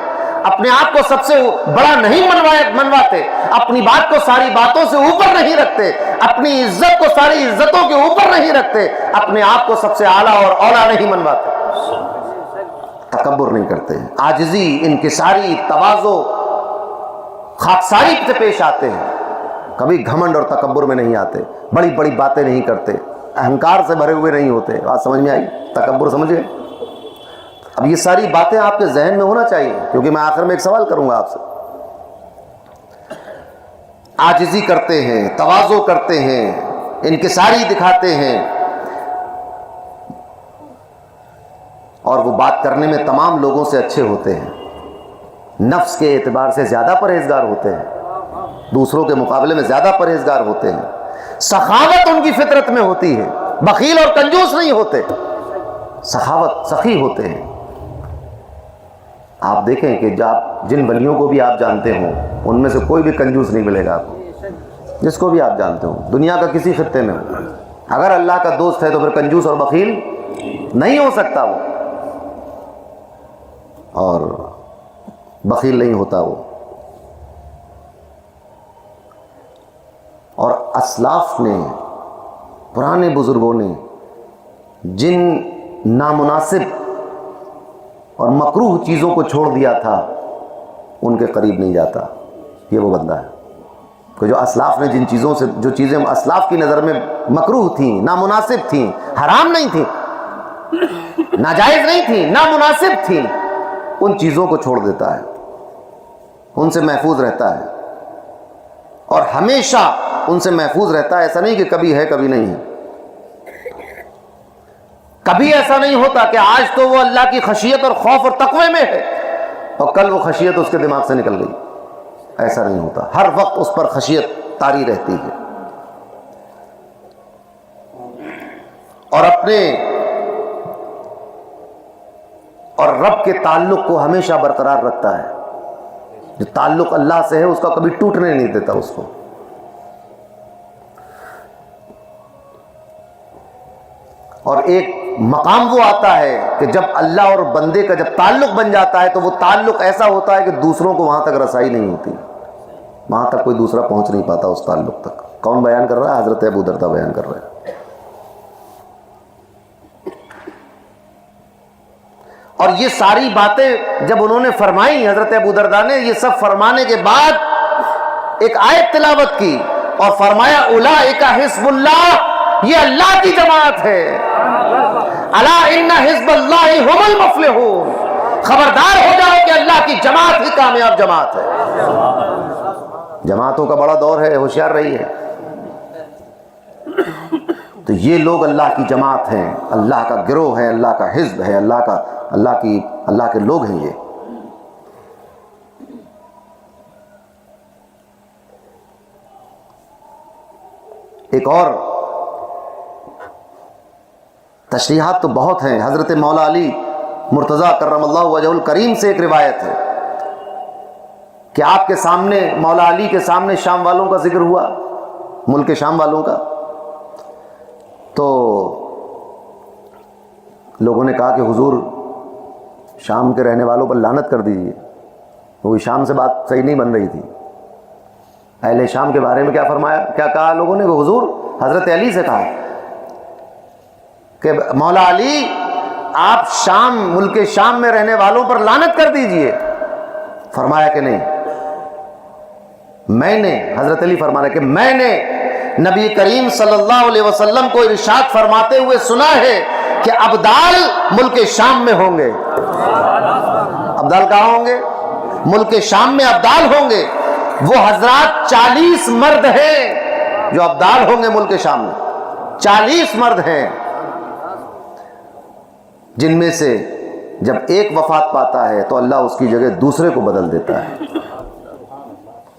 اپنے آپ کو سب سے بڑا نہیں منواتے, اپنی بات کو ساری باتوں سے اوپر نہیں رکھتے, اپنی عزت کو ساری عزتوں کے اوپر نہیں رکھتے, اپنے آپ کو سب سے اعلیٰ اور اولا نہیں منواتے. تکبر نہیں کرتے, عاجزی, انکساری, تواضع, خاکساری سے پیش آتے ہیں. کبھی گھمنڈ اور تکبر میں نہیں آتے, بڑی بڑی باتیں نہیں کرتے, اہنکار سے بھرے ہوئے نہیں ہوتے. بات سمجھ میں آئی؟ تکبر سمجھ گئے؟ اب یہ ساری باتیں آپ کے ذہن میں ہونا چاہیے, کیونکہ میں آخر میں ایک سوال کروں گا آپ سے. عاجزی کرتے ہیں, تواضع کرتے ہیں, انکساری دکھاتے ہیں, اور وہ بات کرنے میں تمام لوگوں سے اچھے ہوتے ہیں, نفس کے اعتبار سے زیادہ پرہیزگار ہوتے ہیں, دوسروں کے مقابلے میں زیادہ پرہیزگار ہوتے ہیں, سخاوت ان کی فطرت میں ہوتی ہے, بخیل اور کنجوس نہیں ہوتے, سخاوت, سخی ہوتے ہیں. آپ دیکھیں کہ جن ولیوں کو بھی آپ جانتے ہوں ان میں سے کوئی بھی کنجوس نہیں ملے گا آپ کو, جس کو بھی آپ جانتے ہوں دنیا کا کسی خطے میں ہو. اگر اللہ کا دوست ہے تو پھر کنجوس اور بخیل نہیں ہو سکتا وہ, اور بخیل نہیں ہوتا وہ. اور اسلاف نے, پرانے بزرگوں نے جن نامناسب اور مکروہ چیزوں کو چھوڑ دیا تھا ان کے قریب نہیں جاتا. یہ وہ بندہ ہے کہ جو اسلاف نے جن چیزوں سے, جو چیزیں اسلاف کی نظر میں مکروہ تھیں, نامناسب تھیں, حرام نہیں تھیں, ناجائز نہیں تھیں, نامناسب تھیں, ان چیزوں کو چھوڑ دیتا ہے, ان سے محفوظ رہتا ہے, اور ہمیشہ ان سے محفوظ رہتا ہے. ایسا نہیں کہ کبھی ہے کبھی نہیں ہے. کبھی ایسا نہیں ہوتا کہ آج تو وہ اللہ کی خشیت اور خوف اور تقوی میں ہے اور کل وہ خشیت اس کے دماغ سے نکل گئی. ایسا نہیں ہوتا, ہر وقت اس پر خشیت طاری رہتی ہے. اور اپنے اور رب کے تعلق کو ہمیشہ برقرار رکھتا ہے. جو تعلق اللہ سے ہے اس کا کبھی ٹوٹنے نہیں دیتا اس کو. اور ایک مقام وہ آتا ہے کہ جب اللہ اور بندے کا جب تعلق بن جاتا ہے تو وہ تعلق ایسا ہوتا ہے کہ دوسروں کو وہاں تک رسائی نہیں ہوتی, وہاں تک کوئی دوسرا پہنچ نہیں پاتا اس تعلق تک. کون بیان کر رہا ہے؟ حضرت ابو دردہ بیان کر رہے ہیں. اور یہ ساری باتیں جب انہوں نے فرمائی, حضرت ابو دردہ نے, یہ سب فرمانے کے بعد ایک آیت تلاوت کی اور فرمایا اولئک حزب اللہ, یہ اللہ کی جماعت ہے. الا ان حزب اللہ هم المفلحون, خبردار ہو جاؤ کہ اللہ کی جماعت ہی کامیاب جماعت ہے. جماعتوں کا بڑا دور ہے, ہوشیار رہیے. تو یہ لوگ اللہ کی جماعت ہیں, اللہ کا گروہ ہے, اللہ کا حزب ہے, اللہ کے لوگ ہیں. یہ ایک اور تشریحات تو بہت ہیں. حضرت مولا علی مرتضیٰ کرم اللہ وجہ الکریم سے ایک روایت ہے کہ آپ کے سامنے, مولا علی کے سامنے شام والوں کا ذکر ہوا, ملک شام والوں کا. تو لوگوں نے کہا کہ حضور شام کے رہنے والوں پر لعنت کر دیجیے, وہ شام سے بات صحیح نہیں بن رہی تھی. اہل شام کے بارے میں کیا فرمایا, کیا کہا لوگوں نے کہ حضور حضرت علی سے کہا کہ مولا علی آپ شام, ملک شام میں رہنے والوں پر لعنت کر دیجئے. فرمایا کہ نہیں, میں نے, حضرت علی فرما رہے کہ میں نے نبی کریم صلی اللہ علیہ وسلم کو ارشاد فرماتے ہوئے سنا ہے کہ ابدال ملک شام میں ہوں گے. ابدال کہاں ہوں گے؟ ملک شام میں ابدال ہوں گے. وہ حضرات 40 مرد ہیں جو ابدال ہوں گے ملک شام میں. 40 مرد ہیں جن میں سے جب ایک وفات پاتا ہے تو اللہ اس کی جگہ دوسرے کو بدل دیتا ہے.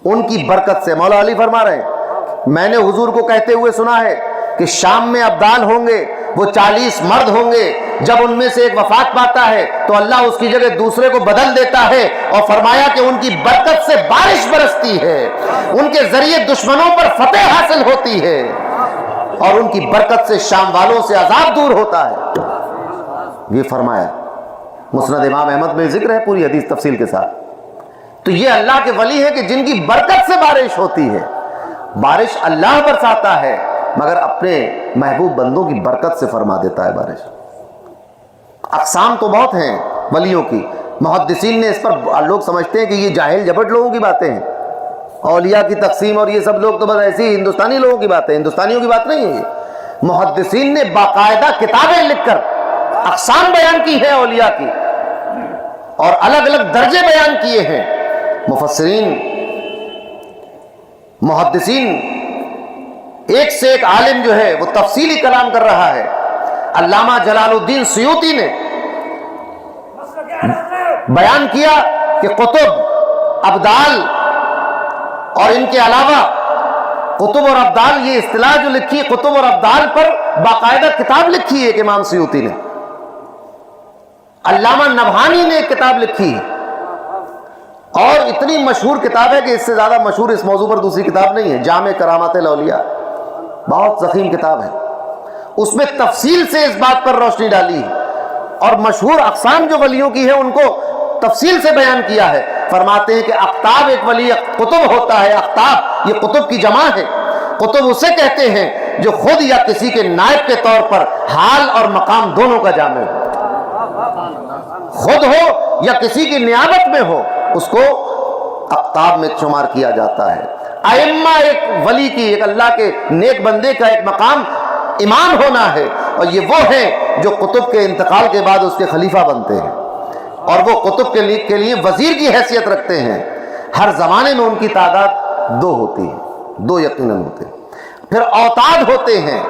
ان کی برکت سے. مولا علی فرما رہے ہیں میں نے حضور کو کہتے ہوئے سنا ہے کہ شام میں ابدال ہوں گے وہ 40 مرد ہوں گے، جب ان میں سے ایک وفات پاتا ہے تو اللہ اس کی جگہ دوسرے کو بدل دیتا ہے، اور فرمایا کہ ان کی برکت سے بارش برستی ہے، ان کے ذریعے دشمنوں پر فتح حاصل ہوتی ہے، اور ان کی برکت سے شام والوں سے عذاب دور ہوتا ہے۔ یہ فرمایا مسند امام احمد میں ذکر ہے پوری حدیث تفصیل کے ساتھ۔ تو یہ اللہ کے ولی ہے کہ جن کی برکت سے بارش ہوتی ہے۔ بارش اللہ برساتا ہے مگر اپنے محبوب بندوں کی برکت سے فرما دیتا ہے بارش۔ اقسام تو بہت ہیں ولیوں کی، محدثین نے اس پر، لوگ سمجھتے ہیں کہ یہ جاہل جبٹ لوگوں کی باتیں ہیں، اولیاء کی تقسیم اور یہ سب لوگ تو بس ایسی ہندوستانی لوگوں کی باتیں، ہندوستانیوں کی بات نہیں ہے یہ۔ محدثین نے باقاعدہ کتابیں لکھ کر اقسام بیان کی ہے اولیاء کی، اور الگ الگ درجے بیان کیے ہیں۔ مفسرین، محدثین، ایک سے ایک عالم جو ہے وہ تفصیلی کلام کر رہا ہے۔ علامہ جلال الدین سیوطی نے بیان کیا کہ قطب، ابدال اور ان کے علاوہ قطب اور ابدال، یہ اصطلاح جو لکھی ہے قطب اور ابدال پر باقاعدہ کتاب لکھی ہے ایک امام سیوطی نے۔ علامہ نبہانی نے ایک کتاب لکھی ہے، اور اتنی مشہور کتاب ہے کہ اس سے زیادہ مشہور اس موضوع پر دوسری کتاب نہیں ہے، جامع کرامات الاولیاء، بہت ضخیم کتاب ہے۔ اس میں تفصیل سے اس بات پر روشنی ڈالی ہے، اور مشہور اقسام جو ولیوں کی ہے ان کو تفصیل سے بیان کیا ہے۔ فرماتے ہیں کہ اقطاب ایک ولی قطب ہوتا ہے، اقطاب یہ قطب کی جمع ہے۔ قطب اسے کہتے ہیں جو خود یا کسی کے نائب کے طور پر حال اور مقام دونوں کا جامع ہو، خود ہو یا کسی کی نیابت میں ہو، اس کو اقطاب میں شمار کیا جاتا ہے۔ ائمہ ایک ولی کی، ایک اللہ کے نیک بندے کا ایک مقام امام ہونا ہے، اور یہ وہ ہیں جو قطب کے انتقال کے بعد اس کے خلیفہ بنتے ہیں، اور وہ قطب کے لیے وزیر کی حیثیت رکھتے ہیں۔ ہر زمانے میں ان کی تعداد 2 ہوتی ہے، 2 یقیناً ہوتے ہیں۔ پھر اوتاد ہوتے ہیں،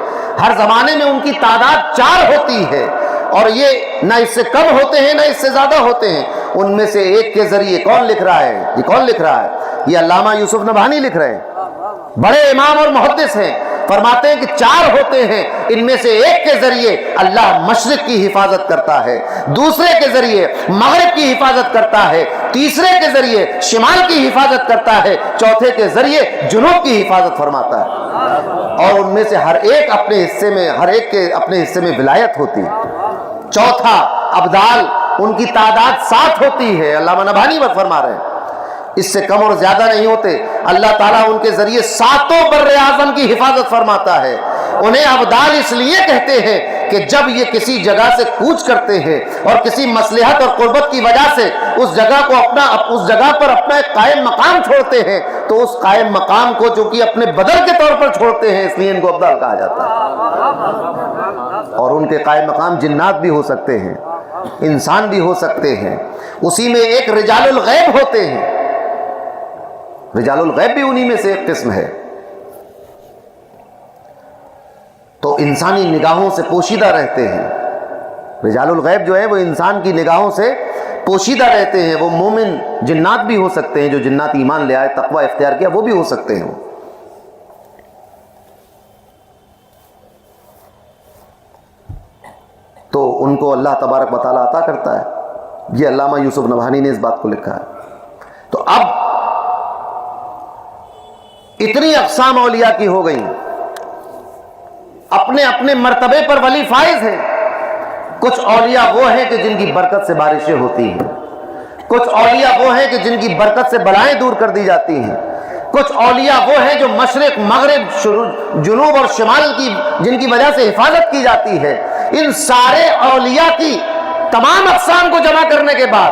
ہر زمانے میں ان کی تعداد 4 ہوتی ہے، اور یہ نہ اس سے کم ہوتے ہیں نہ اس سے زیادہ ہوتے ہیں۔ ان میں سے ایک کے ذریعے کون لکھ رہا ہے؟ یہ کون لکھ رہا ہے؟ یہ علامہ یوسف نبہانی لکھ رہے ہیں، بڑے امام اور محدث ہیں۔ فرماتے ہیں کہ 4 ہوتے ہیں، ان میں سے ایک کے ذریعے اللہ مشرق کی حفاظت کرتا ہے، دوسرے کے ذریعے مغرب کی حفاظت کرتا ہے، تیسرے کے ذریعے شمال کی حفاظت کرتا ہے، چوتھے کے ذریعے جنوب کی حفاظت فرماتا ہے، اور ان میں سے ہر ایک اپنے حصے میں، ہر ایک کے اپنے حصے میں ولایت ہوتی ہے۔ چوتھا ابدال، ان کی تعداد 7 ہوتی ہے، علامہ نبہانی بات فرما رہے ہیں، اس سے کم اور زیادہ نہیں ہوتے۔ اللہ تعالیٰ ان کے ذریعے 7 بر اعظم کی حفاظت فرماتا ہے۔ انہیں ابدال اس لیے کہتے ہیں کہ جب یہ کسی جگہ سے کوچ کرتے ہیں اور کسی مصلحت اور قربت کی وجہ سے اس جگہ پر اپنا ایک قائم مقام چھوڑتے ہیں، تو اس قائم مقام کو جو کہ اپنے بدل کے طور پر چھوڑتے ہیں، اس لیے ان کو ابدال کہا جاتا ہے۔ اور ان کے قائم مقام جنات بھی ہو سکتے ہیں، انسان بھی ہو سکتے ہیں۔ اسی میں ایک رجال الغیب ہوتے ہیں، رجال الغیب بھی انہی میں سے ایک قسم ہے۔ تو انسانی نگاہوں سے پوشیدہ رہتے ہیں۔ رجال الغیب جو ہے وہ انسان کی نگاہوں سے پوشیدہ رہتے ہیں۔ وہ مومن جنات بھی ہو سکتے ہیں، جو جنات ایمان لے آئے، تقوی اختیار کیا، وہ بھی ہو سکتے ہیں۔ تو ان کو اللہ تبارک و تعالیٰ عطا کرتا ہے۔ یہ علامہ یوسف نبہانی نے اس بات کو لکھا ہے۔ تو اب اتنی اقسام اولیاء کی ہو گئی، اپنے اپنے مرتبے پر ولی فائز ہیں۔ کچھ اولیاء وہ ہیں کہ جن کی برکت سے بارشیں ہوتی ہیں، کچھ اولیاء وہ ہیں کہ جن کی برکت سے بلائیں دور کر دی جاتی ہیں، کچھ اولیاء وہ ہیں جو مشرق، مغرب، جنوب اور شمال کی جن کی وجہ سے حفاظت کی جاتی ہے۔ ان سارے اولیاء کی تمام اقسام کو جمع کرنے کے بعد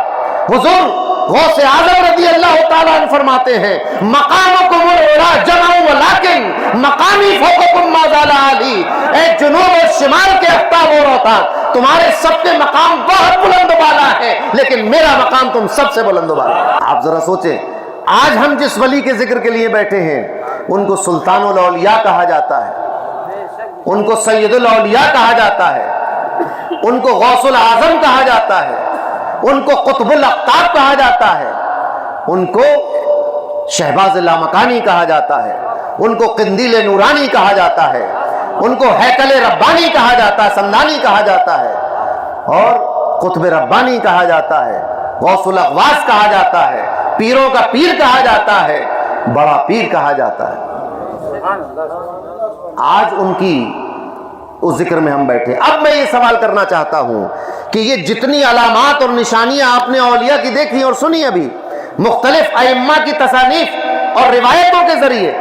حضور غوث اعظم رضی اللہ تعالیٰ عنہ فرماتے ہیں، مقامکم العلا جمع ولکن مقامی فوقکم ما زال عالی۔ اے جنوب اور شمال کے اقطاب اور اوتاد، تمہارے سب کے مقام بہت بلند و بالا ہے، لیکن میرا مقام تم سب سے بلند و بالا ہے۔ آپ ذرا سوچیں، آج ہم جس ولی کے ذکر کے لیے بیٹھے ہیں ان کو سلطان الاولیاء کہا جاتا ہے، ان کو سید الاولیاء کہا جاتا ہے، ان کو غوث الاعظم کہا جاتا ہے، ان کو قطب الاقطاب کہا جاتا ہے، ان کو شہباز لامکانی کہا جاتا ہے، ان کو قندیل نورانی کہا جاتا ہے، ان کو ہیکل ربانی کہا جاتا ہے، سمدانی کہا جاتا ہے، اور قطب ربانی کہا جاتا ہے، غوث الاغواث کہا جاتا ہے، پیروں کا پیر کہا جاتا ہے، بڑا پیر کہا جاتا ہے۔ آج ان کی اس ذکر میں ہم بیٹھے۔ اب میں یہ سوال کرنا چاہتا ہوں کہ یہ جتنی علامات اور نشانیاں آپ نے اولیاء کی دیکھی اور سنی ابھی مختلف ائمہ کی تصانیف اور روایتوں کے ذریعے،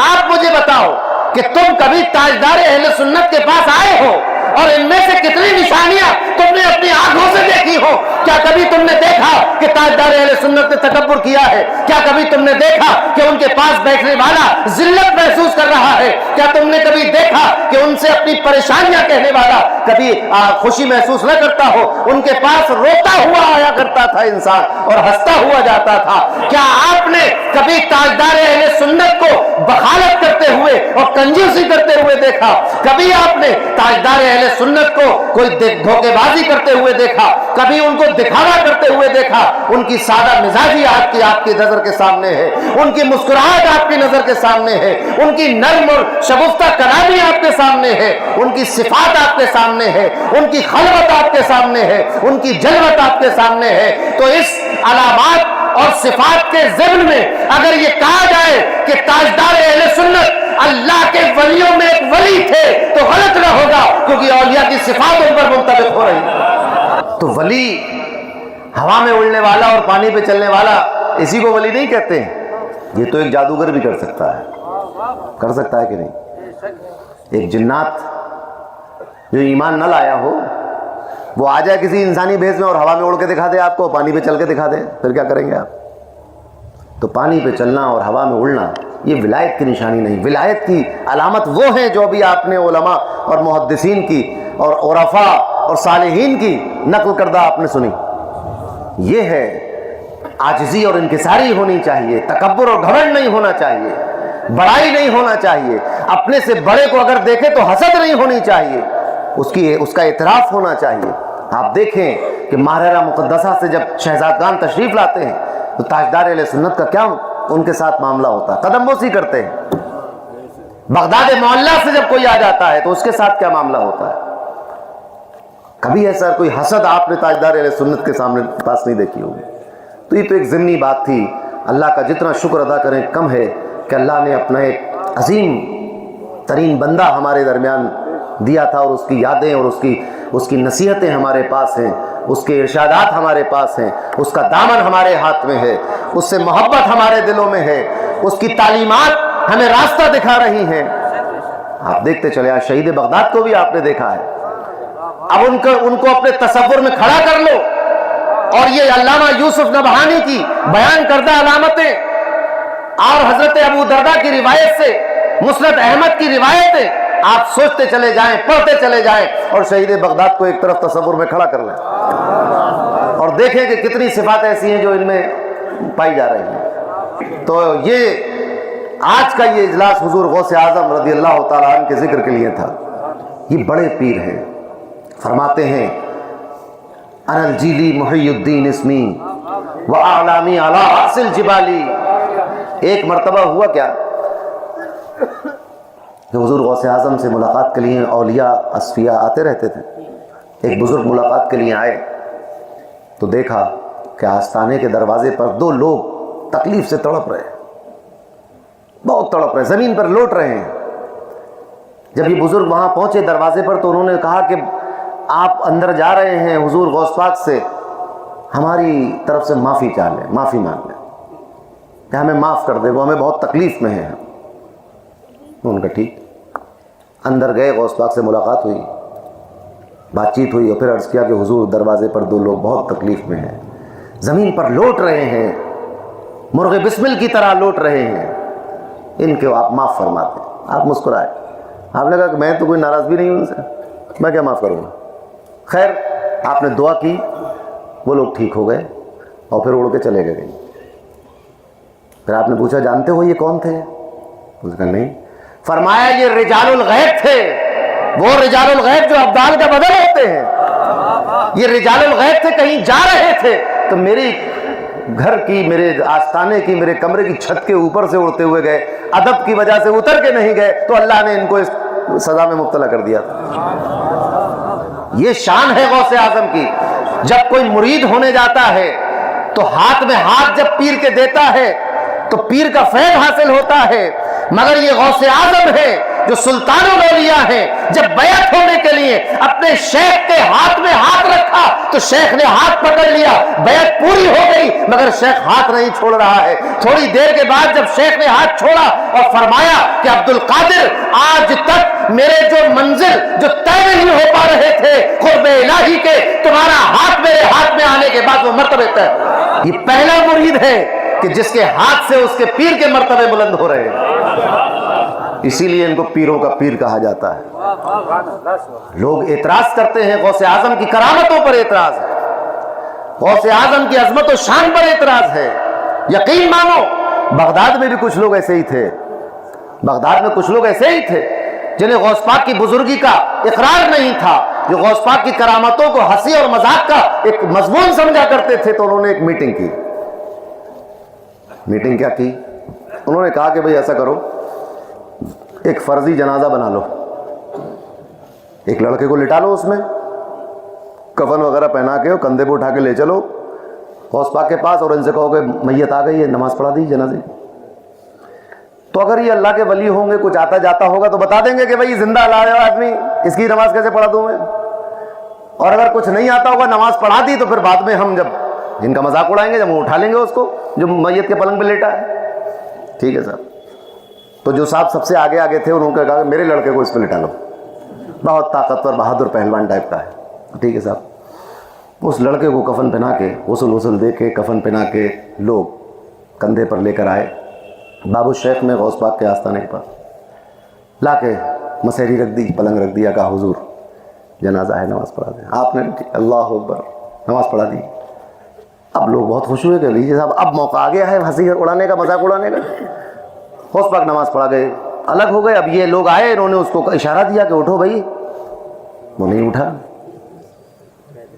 آپ مجھے بتاؤ کہ تم کبھی تاجدار اہل سنت کے پاس آئے ہو اور ان میں سے کتنی نشانیاں تم نے اپنی آنکھوں سے دیکھی ہو؟ کیا کبھی تم نے دیکھا کہ تاجدار اہل سنت نے تکبر کیا ہے؟ کیا کبھی تم نے دیکھا کہ ان کے پاس بیٹھنے والا ذلت محسوس کر رہا ہے؟ کیا تم نے کبھی دیکھا کہ ان سے اپنی پریشانیاں کہنے والا کبھی خوشی محسوس نہ کرتا ہو؟ ان کے پاس روتا ہوا آیا کرتا تھا انسان اور ہنستا ہوا جاتا تھا۔ کیا آپ نے کبھی تاجدار اہل سنت کو بخالت کرتے ہوئے اور کنجوسی کرتے ہوئے دیکھا؟ کبھی آپ نے تاجدار اہل سنت کو کوئی دھوکے بازی کرتے ہوئے دیکھا؟ کبھی ان کو دکھاوا کرتے ہوئے دیکھا؟ ان کی سادہ مزاجی آپ کی نظر کے سامنے ہے، ان کی مسکراہٹ آپ کی نظر کے سامنے ہے، ان کی نرم اور شگفتہ کلامی آپ کے سامنے ہے، ان کی صفات آپ کے سامنے ہے، ان کی خلوت آپ کے سامنے ہے، ان کی جلوت آپ کے سامنے ہے۔ تو اس علامات اور صفات کے ضمن میں اگر یہ کہا جائے کہ تاجدار اہل سنت اللہ کے ولیوں میں ایک ولی تھے تو غلط نہ ہوگا، کیونکہ اولیاء کی صفات ان پر منطبق ہو رہی ہے۔ تو ولی ہوا میں اڑنے والا اور پانی پہ چلنے والا، اسی کو ولی نہیں کہتے ہیں؟ یہ تو ایک جادوگر بھی کر سکتا ہے کہ نہیں؟ ایک جنات جو ایمان نہ لایا ہو وہ آ جائے کسی انسانی بھیس میں اور ہوا میں اڑ کے دکھا دے آپ کو، پانی پہ چل کے دکھا دے، پھر کیا کریں گے آپ؟ تو پانی پہ چلنا اور ہوا میں اڑنا یہ ولایت کی نشانی نہیں۔ ولایت کی علامت وہ ہیں جو بھی آپ نے علماء اور محدثین کی اور عرفاء اور صالحین کی نقل کردہ آپ نے سنی۔ یہ ہے عاجزی اور انکساری ہونی چاہیے، تکبر اور گھمنڈ نہیں ہونا چاہیے، بڑائی نہیں ہونا چاہیے، اپنے سے بڑے کو اگر دیکھے تو حسد نہیں ہونی چاہیے، اس کا اعتراف ہونا چاہیے۔ آپ دیکھیں کہ ماہرہ مقدسہ سے جب شہزادگان تشریف لاتے ہیں تو تاجدار اہل سنت کا کیا ان کے ساتھ معاملہ ہوتا ہے؟ قدم بوسی کرتے ہیں۔ بغداد معلیٰ سے جب کوئی آ جاتا ہے تو اس کے ساتھ کیا معاملہ ہوتا ہے؟ کبھی ایسا کوئی حسد آپ نے تاجدار اہل سنت کے سامنے پاس نہیں دیکھی ہوگی۔ تو یہ تو ایک ضمنی بات تھی۔ اللہ کا جتنا شکر ادا کریں کم ہے کہ اللہ نے اپنا ایک عظیم ترین بندہ ہمارے درمیان دیا تھا، اور اس کی یادیں اور اس کی نصیحتیں ہمارے پاس ہیں، اس کے ارشادات ہمارے پاس ہیں، اس کا دامن ہمارے ہاتھ میں ہے، اس سے محبت ہمارے دلوں میں ہے، اس کی تعلیمات ہمیں راستہ دکھا رہی ہیں۔ آپ دیکھتے چلے آج شہید بغداد کو بھی آپ نے دیکھا ہے۔ اب ان کو اپنے تصور میں کھڑا کر لو، اور یہ علامہ یوسف نبہانی کی بیان کردہ علامتیں اور حضرت ابو درداء کی روایت سے مسند احمد کی روایتیں آپ سوچتے چلے جائیں، پڑھتے چلے جائیں، اور شہید بغداد کو ایک طرف تصور میں کھڑا کر لیں اور دیکھیں کہ کتنی صفات ایسی ہیں جو ان میں پائی جا رہی ہیں۔ تو یہ آج کا یہ اجلاس حضور غوث اعظم رضی اللہ تعالیٰ عنہ کے ذکر کے لیے تھا۔ یہ بڑے پیر ہیں، فرماتے ہیں انا الجیلی محی الدین اسمی واعلامی علی رأس الجبالی۔ ایک مرتبہ ہوا کیا کہ حضور غوث اعظم سے ملاقات کے لیے اولیاء اصفیاء آتے رہتے تھے۔ ایک بزرگ ملاقات کے لیے آئے تو دیکھا کہ آستانے کے دروازے پر دو لوگ تکلیف سے تڑپ رہے، بہت تڑپ رہے، زمین پر لوٹ رہے ہیں۔ جب یہ بزرگ وہاں پہنچے دروازے پر تو انہوں نے کہا کہ آپ اندر جا رہے ہیں حضور غوث پاک سے، ہماری طرف سے معافی چاہ لیں، معافی مانگ لیں کہ ہمیں معاف کر دے، وہ ہمیں بہت تکلیف میں ہیں۔ ان کا ٹھیک، اندر گئے، غوث پاک سے ملاقات ہوئی، بات چیت ہوئی، اور پھر عرض کیا کہ حضور دروازے پر دو لوگ بہت تکلیف میں ہیں، زمین پر لوٹ رہے ہیں، مرغ بسمل کی طرح لوٹ رہے ہیں، ان کو آپ معاف فرما دیں۔ آپ مسکرائے، آپ نے کہا کہ میں تو کوئی ناراض بھی نہیں ہوں ان سے، میں کیا معاف کروں گا۔ خیر آپ نے دعا کی، وہ لوگ ٹھیک ہو گئے اور پھر اڑ کے چلے گئے۔ پھر آپ نے پوچھا جانتے ہو یہ کون تھے؟ اس نے کہا نہیں۔ فرمایا یہ رجال الغیب تھے، وہ رجال الغیب جو ابدال کا بدل ہوتے ہیں، یہ رجال الغیب تھے، کہیں جا رہے تھے تو میری گھر کی، میرے آستانے کی، میرے کمرے کی چھت کے اوپر سے اڑتے ہوئے گئے، ادب کی وجہ سے اتر کے نہیں گئے، تو اللہ نے ان کو اس سزا میں مبتلا کر دیا تھا۔ یہ شان ہے غوث اعظم کی، جب کوئی مرید ہونے جاتا ہے تو ہاتھ میں ہاتھ جب پیر کے دیتا ہے تو پیر کا فیض حاصل ہوتا ہے، مگر یہ غوث اعظم ہے جو سلطان الاولیاء ہیں، جب بیعت ہونے کے لیے اپنے شیخ کے ہاتھ میں ہاتھ رکھا تو شیخ نے ہاتھ پکڑ لیا، بیعت پوری ہو گئی مگر شیخ ہاتھ نہیں چھوڑ رہا ہے۔ تھوڑی دیر کے بعد جب شیخ نے ہاتھ چھوڑا اور فرمایا کہ عبد القادر، آج تک میرے جو منزل جو طے نہیں ہو پا رہے تھے قرب الہی کے، تمہارا ہاتھ میرے ہاتھ میں آنے کے بعد وہ مرتبے طے۔ یہ پہلا مرید ہے کہ جس کے ہاتھ سے اس کے پیر کے مرتبے بلند ہو رہے ہیں، اسی لیے ان کو پیروں کا پیر کہا جاتا ہے۔ لوگ اعتراض کرتے ہیں، غوث اعظم کی کرامتوں پر اعتراض ہے، غوث اعظم کی عظمت و شان پر اعتراض ہے۔ یقین مانو بغداد میں بھی کچھ لوگ ایسے ہی تھے، بغداد میں کچھ لوگ ایسے ہی تھے جنہیں غوث پاک کی بزرگی کا اقرار نہیں تھا، جو غوث پاک کی کرامتوں کو ہنسی اور مذاق کا ایک مضمون سمجھا کرتے تھے۔ تو انہوں نے ایک میٹنگ کی۔ میٹنگ کیا کی؟ انہوں نے کہا کہ بھئی ایسا کرو، ایک فرضی جنازہ بنا لو، ایک لڑکے کو لٹا لو، اس میں کفن وغیرہ پہنا کے کندھے پہ اٹھا کے لے چلو غوث پاک کے پاس، اور ان سے کہو کہ میت آ گئی ہے، نماز پڑھا دی جنازے۔ تو اگر یہ اللہ کے ولی ہوں گے، کچھ آتا جاتا ہوگا تو بتا دیں گے کہ بھئی زندہ لا رہا آدمی، اس کی نماز کیسے پڑھا دوں میں؟ اور اگر کچھ نہیں آتا ہوگا، نماز پڑھا دی، تو پھر بعد میں ہم جب جن کا مذاق اڑائیں گے، جب وہ اٹھا لیں گے اس کو جو میت کے پلنگ پہ لیٹا ہے۔ ٹھیک ہے صاحب۔ تو جو صاحب سب سے آگے آگے تھے انہوں نے کہا کہ میرے لڑکے کو اس پہ لٹا لو، بہت طاقتور بہادر پہلوان ٹائپ کا ہے۔ ٹھیک ہے صاحب۔ اس لڑکے کو کفن پہنا کے، غسل دے کے، کفن پہنا کے لوگ کندھے پر لے کر آئے بابو شیخ میں غوث پاک کے آستانے کے پاس، لا کے مسیری رکھ دی، پلنگ رکھ دیا، کہا حضور جنازہ ہے، نماز پڑھا دیں۔ آپ نے اللہ اکبر نماز پڑھا دی۔ اب لوگ بہت خوش ہوئے کہ لیجیے صاحب اب موقع آ گیا ہے ہنسی اڑانے کا، مذاق اڑانے کا۔ غوث پاک نماز پڑھا گئے، الگ ہو گئے۔ اب یہ لوگ آئے، انہوں نے اس کو اشارہ دیا کہ اٹھو بھائی، وہ نہیں اٹھا۔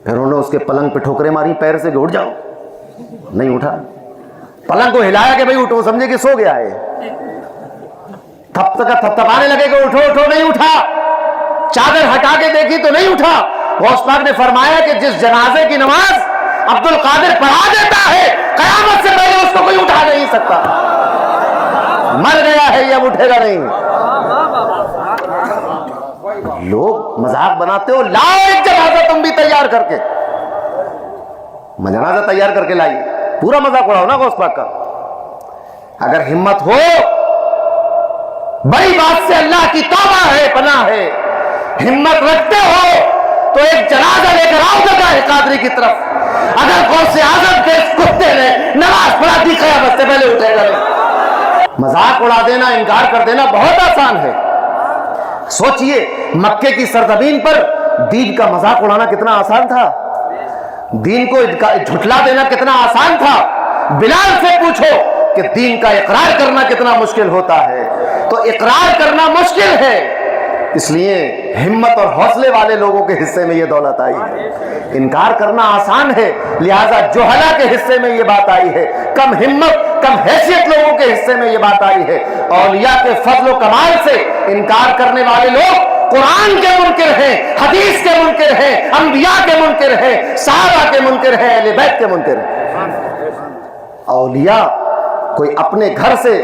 پھر انہوں نے اس کے پلنگ پہ ٹھوکریں ماری پیر سے کہ اٹھ جاؤ، نہیں اٹھا۔ پلنگ کو ہلایا کہ بھائی اٹھو، سمجھے کہ سو گیا ہے، تھپتھپانے لگے کہ اٹھو اٹھو، نہیں اٹھا۔ چادر ہٹا کے دیکھی تو نہیں اٹھا۔ غوث پاک نے فرمایا کہ جس جنازے کی نماز عبد القادر پڑھا دیتا ہے، قیامت سے پہلے اس کو کوئی اٹھا نہیں سکتا، مر گیا ہے، یہ اب اٹھے گا نہیں۔ لوگ مذاق بناتے ہو، لاؤ ایک جنازہ تم بھی تیار کر کے، جنازہ تیار کر کے لائیے، پورا مذاق اڑاؤ نا غوث پاک کا۔ اگر ہمت ہو، بڑی بات سے اللہ کی توبہ ہے، پناہ ہے، ہمت رکھتے ہو تو ایک جنازہ لے کر آؤ جگہ قادری کی طرف۔ اگر غوث اعظم کے اس کتے نے نماز پڑھا دی، قیامت سے پہلے اٹھے گا نہیں۔ مذاق اڑا دینا، انکار کر دینا بہت آسان ہے۔ سوچئے مکے کی سرزمین پر دین کا مذاق اڑانا کتنا آسان تھا، دین کو جھٹلا دینا کتنا آسان تھا۔ بلال سے پوچھو کہ دین کا اقرار کرنا کتنا مشکل ہوتا ہے، تو اقرار کرنا مشکل ہے، اس لیے ہمت اور حوصلے والے لوگوں کے حصے میں یہ دولت آئی ہے۔ انکار کرنا آسان ہے، لہذا جوہلا کے حصے میں یہ بات آئی ہے، کم ہمت کم حیثیت لوگوں کے حصے میں یہ بات آئی ہے۔ اولیاء کے فضل و کمال سے انکار کرنے والے لوگ قرآن کے منکر ہیں، حدیث کے منکر ہیں، انبیاء کے منکر ہیں، صحابہ کے منکر ہیں، اہل بیت کے منکر ہیں۔ اولیاء کوئی اپنے گھر سے،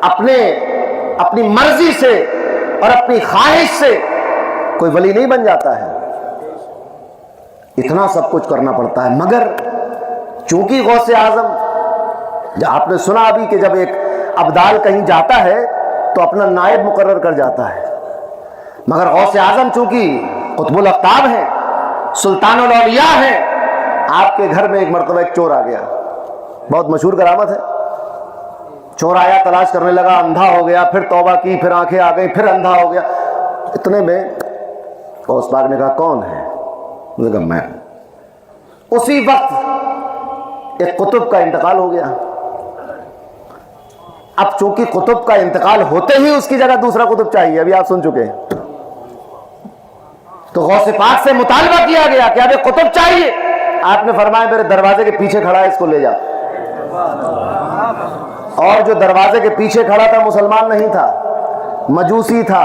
اپنی مرضی سے اور اپنی خواہش سے کوئی ولی نہیں بن جاتا ہے، اتنا سب کچھ کرنا پڑتا ہے۔ مگر چونکہ غوث اعظم، آپ نے سنا ابھی کہ جب ایک ابدال کہیں جاتا ہے تو اپنا نائب مقرر کر جاتا ہے، مگر غوث اعظم چونکہ قطب الاقطاب ہیں، سلطان الاولیاء ہیں، آپ کے گھر میں ایک مرتبہ ایک چور آ گیا، بہت مشہور کرامت ہے۔ چور آیا، تلاش کرنے لگا، اندھا ہو گیا، پھر توبہ کی، پھر آنکھیں آ گئی، پھر اندھا ہو گیا۔ اتنے میں غوث پاک نے کہا کون ہے؟ نے کہا میں۔ اسی وقت ایک قطب کا انتقال ہو گیا۔ اب چونکہ قطب کا انتقال ہوتے ہی اس کی جگہ دوسرا قطب چاہیے، ابھی آپ سن چکے ہیں، تو غوث پاک سے مطالبہ کیا گیا کہ اب ایک قطب چاہیے۔ آپ نے فرمایا میرے دروازے کے پیچھے کھڑا ہے، اس کو لے جا۔ اور جو دروازے کے پیچھے کھڑا تھا مسلمان نہیں تھا، مجوسی تھا،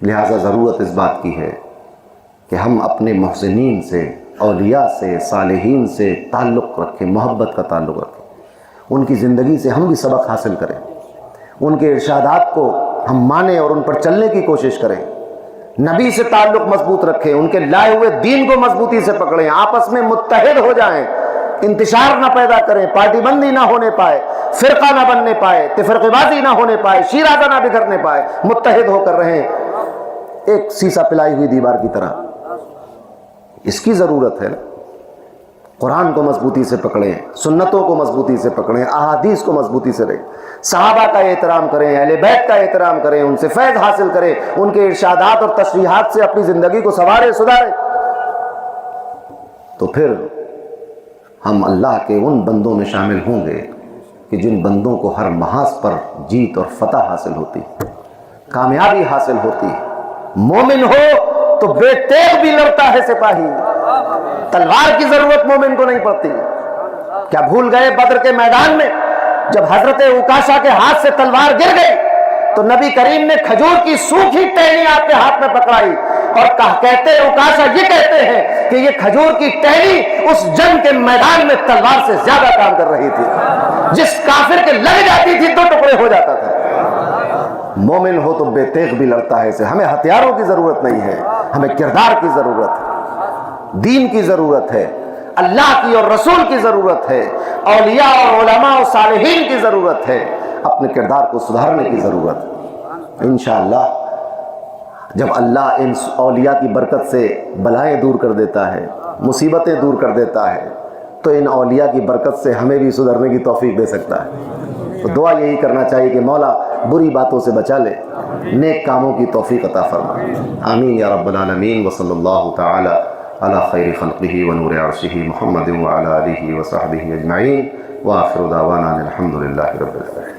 لہٰذا ضرورت اس بات کی ہے کہ ہم اپنے محسنین سے، اولیاء سے، صالحین سے تعلق رکھیں، محبت کا تعلق رکھیں، ان کی زندگی سے ہم بھی سبق حاصل کریں، ان کے ارشادات کو ہم مانیں اور ان پر چلنے کی کوشش کریں، نبی سے تعلق مضبوط رکھیں، ان کے لائے ہوئے دین کو مضبوطی سے پکڑیں، آپس میں متحد ہو جائیں، انتشار نہ پیدا کریں، پارٹی بندی نہ ہونے پائے، فرقہ نہ بننے پائے، تفرقہ بازی نہ ہونے پائے، شیرازہ نہ بکھرنے پائے، متحد ہو کر رہیں ایک سیسا پلائی ہوئی دیوار کی طرح۔ اس کی ضرورت ہے۔ قرآن کو مضبوطی سے پکڑیں، سنتوں کو مضبوطی سے پکڑیں، احادیث کو مضبوطی سے رہیں، صحابہ کا احترام کریں، اہل بیت کا احترام کریں، ان سے فیض حاصل کریں، ان کے ارشادات اور تشریحات سے اپنی زندگی کو سنواریں سدھاریں، تو پھر ہم اللہ کے ان بندوں میں شامل ہوں گے کہ جن بندوں کو ہر محاذ پر جیت اور فتح حاصل ہوتی، کامیابی حاصل ہوتی۔ مومن ہو تو بے تیغ بھی لڑتا ہے سپاہی، تلوار کی ضرورت مومن کو نہیں پڑتی۔ کیا بھول گئے بدر کے میدان میں جب حضرت عکاشہ کے ہاتھ سے تلوار گر گئی تو نبی کریم نے کھجور کی سوکھی ٹہنی آپ کے ہاتھ میں پکڑائی اور کہتے عکاشہ یہ کہتے ہیں کہ یہ کھجور کی ٹہنی اس جنگ کے میدان میں تلوار سے زیادہ کام کر رہی تھی، جس کافر کے لگ جاتی تھی 2 ٹکڑے ہو جاتا تھا۔ مومن ہو تو بے تیغ بھی لڑتا ہے، ہمیں ہتھیاروں کی ضرورت نہیں ہے، ہمیں کردار کی ضرورت ہے، دین کی ضرورت ہے، اللہ کی اور رسول کی ضرورت ہے، اولیاء اور علماء اور صالحین کی ضرورت ہے، اپنے کردار کو سدھارنے کی ضرورت ہے۔ انشاءاللہ جب اللہ ان اولیاء کی برکت سے بلائیں دور کر دیتا ہے، مصیبتیں دور کر دیتا ہے، تو ان اولیاء کی برکت سے ہمیں بھی سدھرنے کی توفیق دے سکتا ہے۔ تو دعا یہی کرنا چاہیے کہ مولا بری باتوں سے بچا لے، نیک کاموں کی توفیق عطا فرما۔ آمین یا رب العالمین۔ وصلی اللہ تعالی علی خیر خلقہ ونور عرشہ محمد وعلی آلہ وصحبہ اجمعین، وآخر دعوانا الحمد للہ رب العالمین۔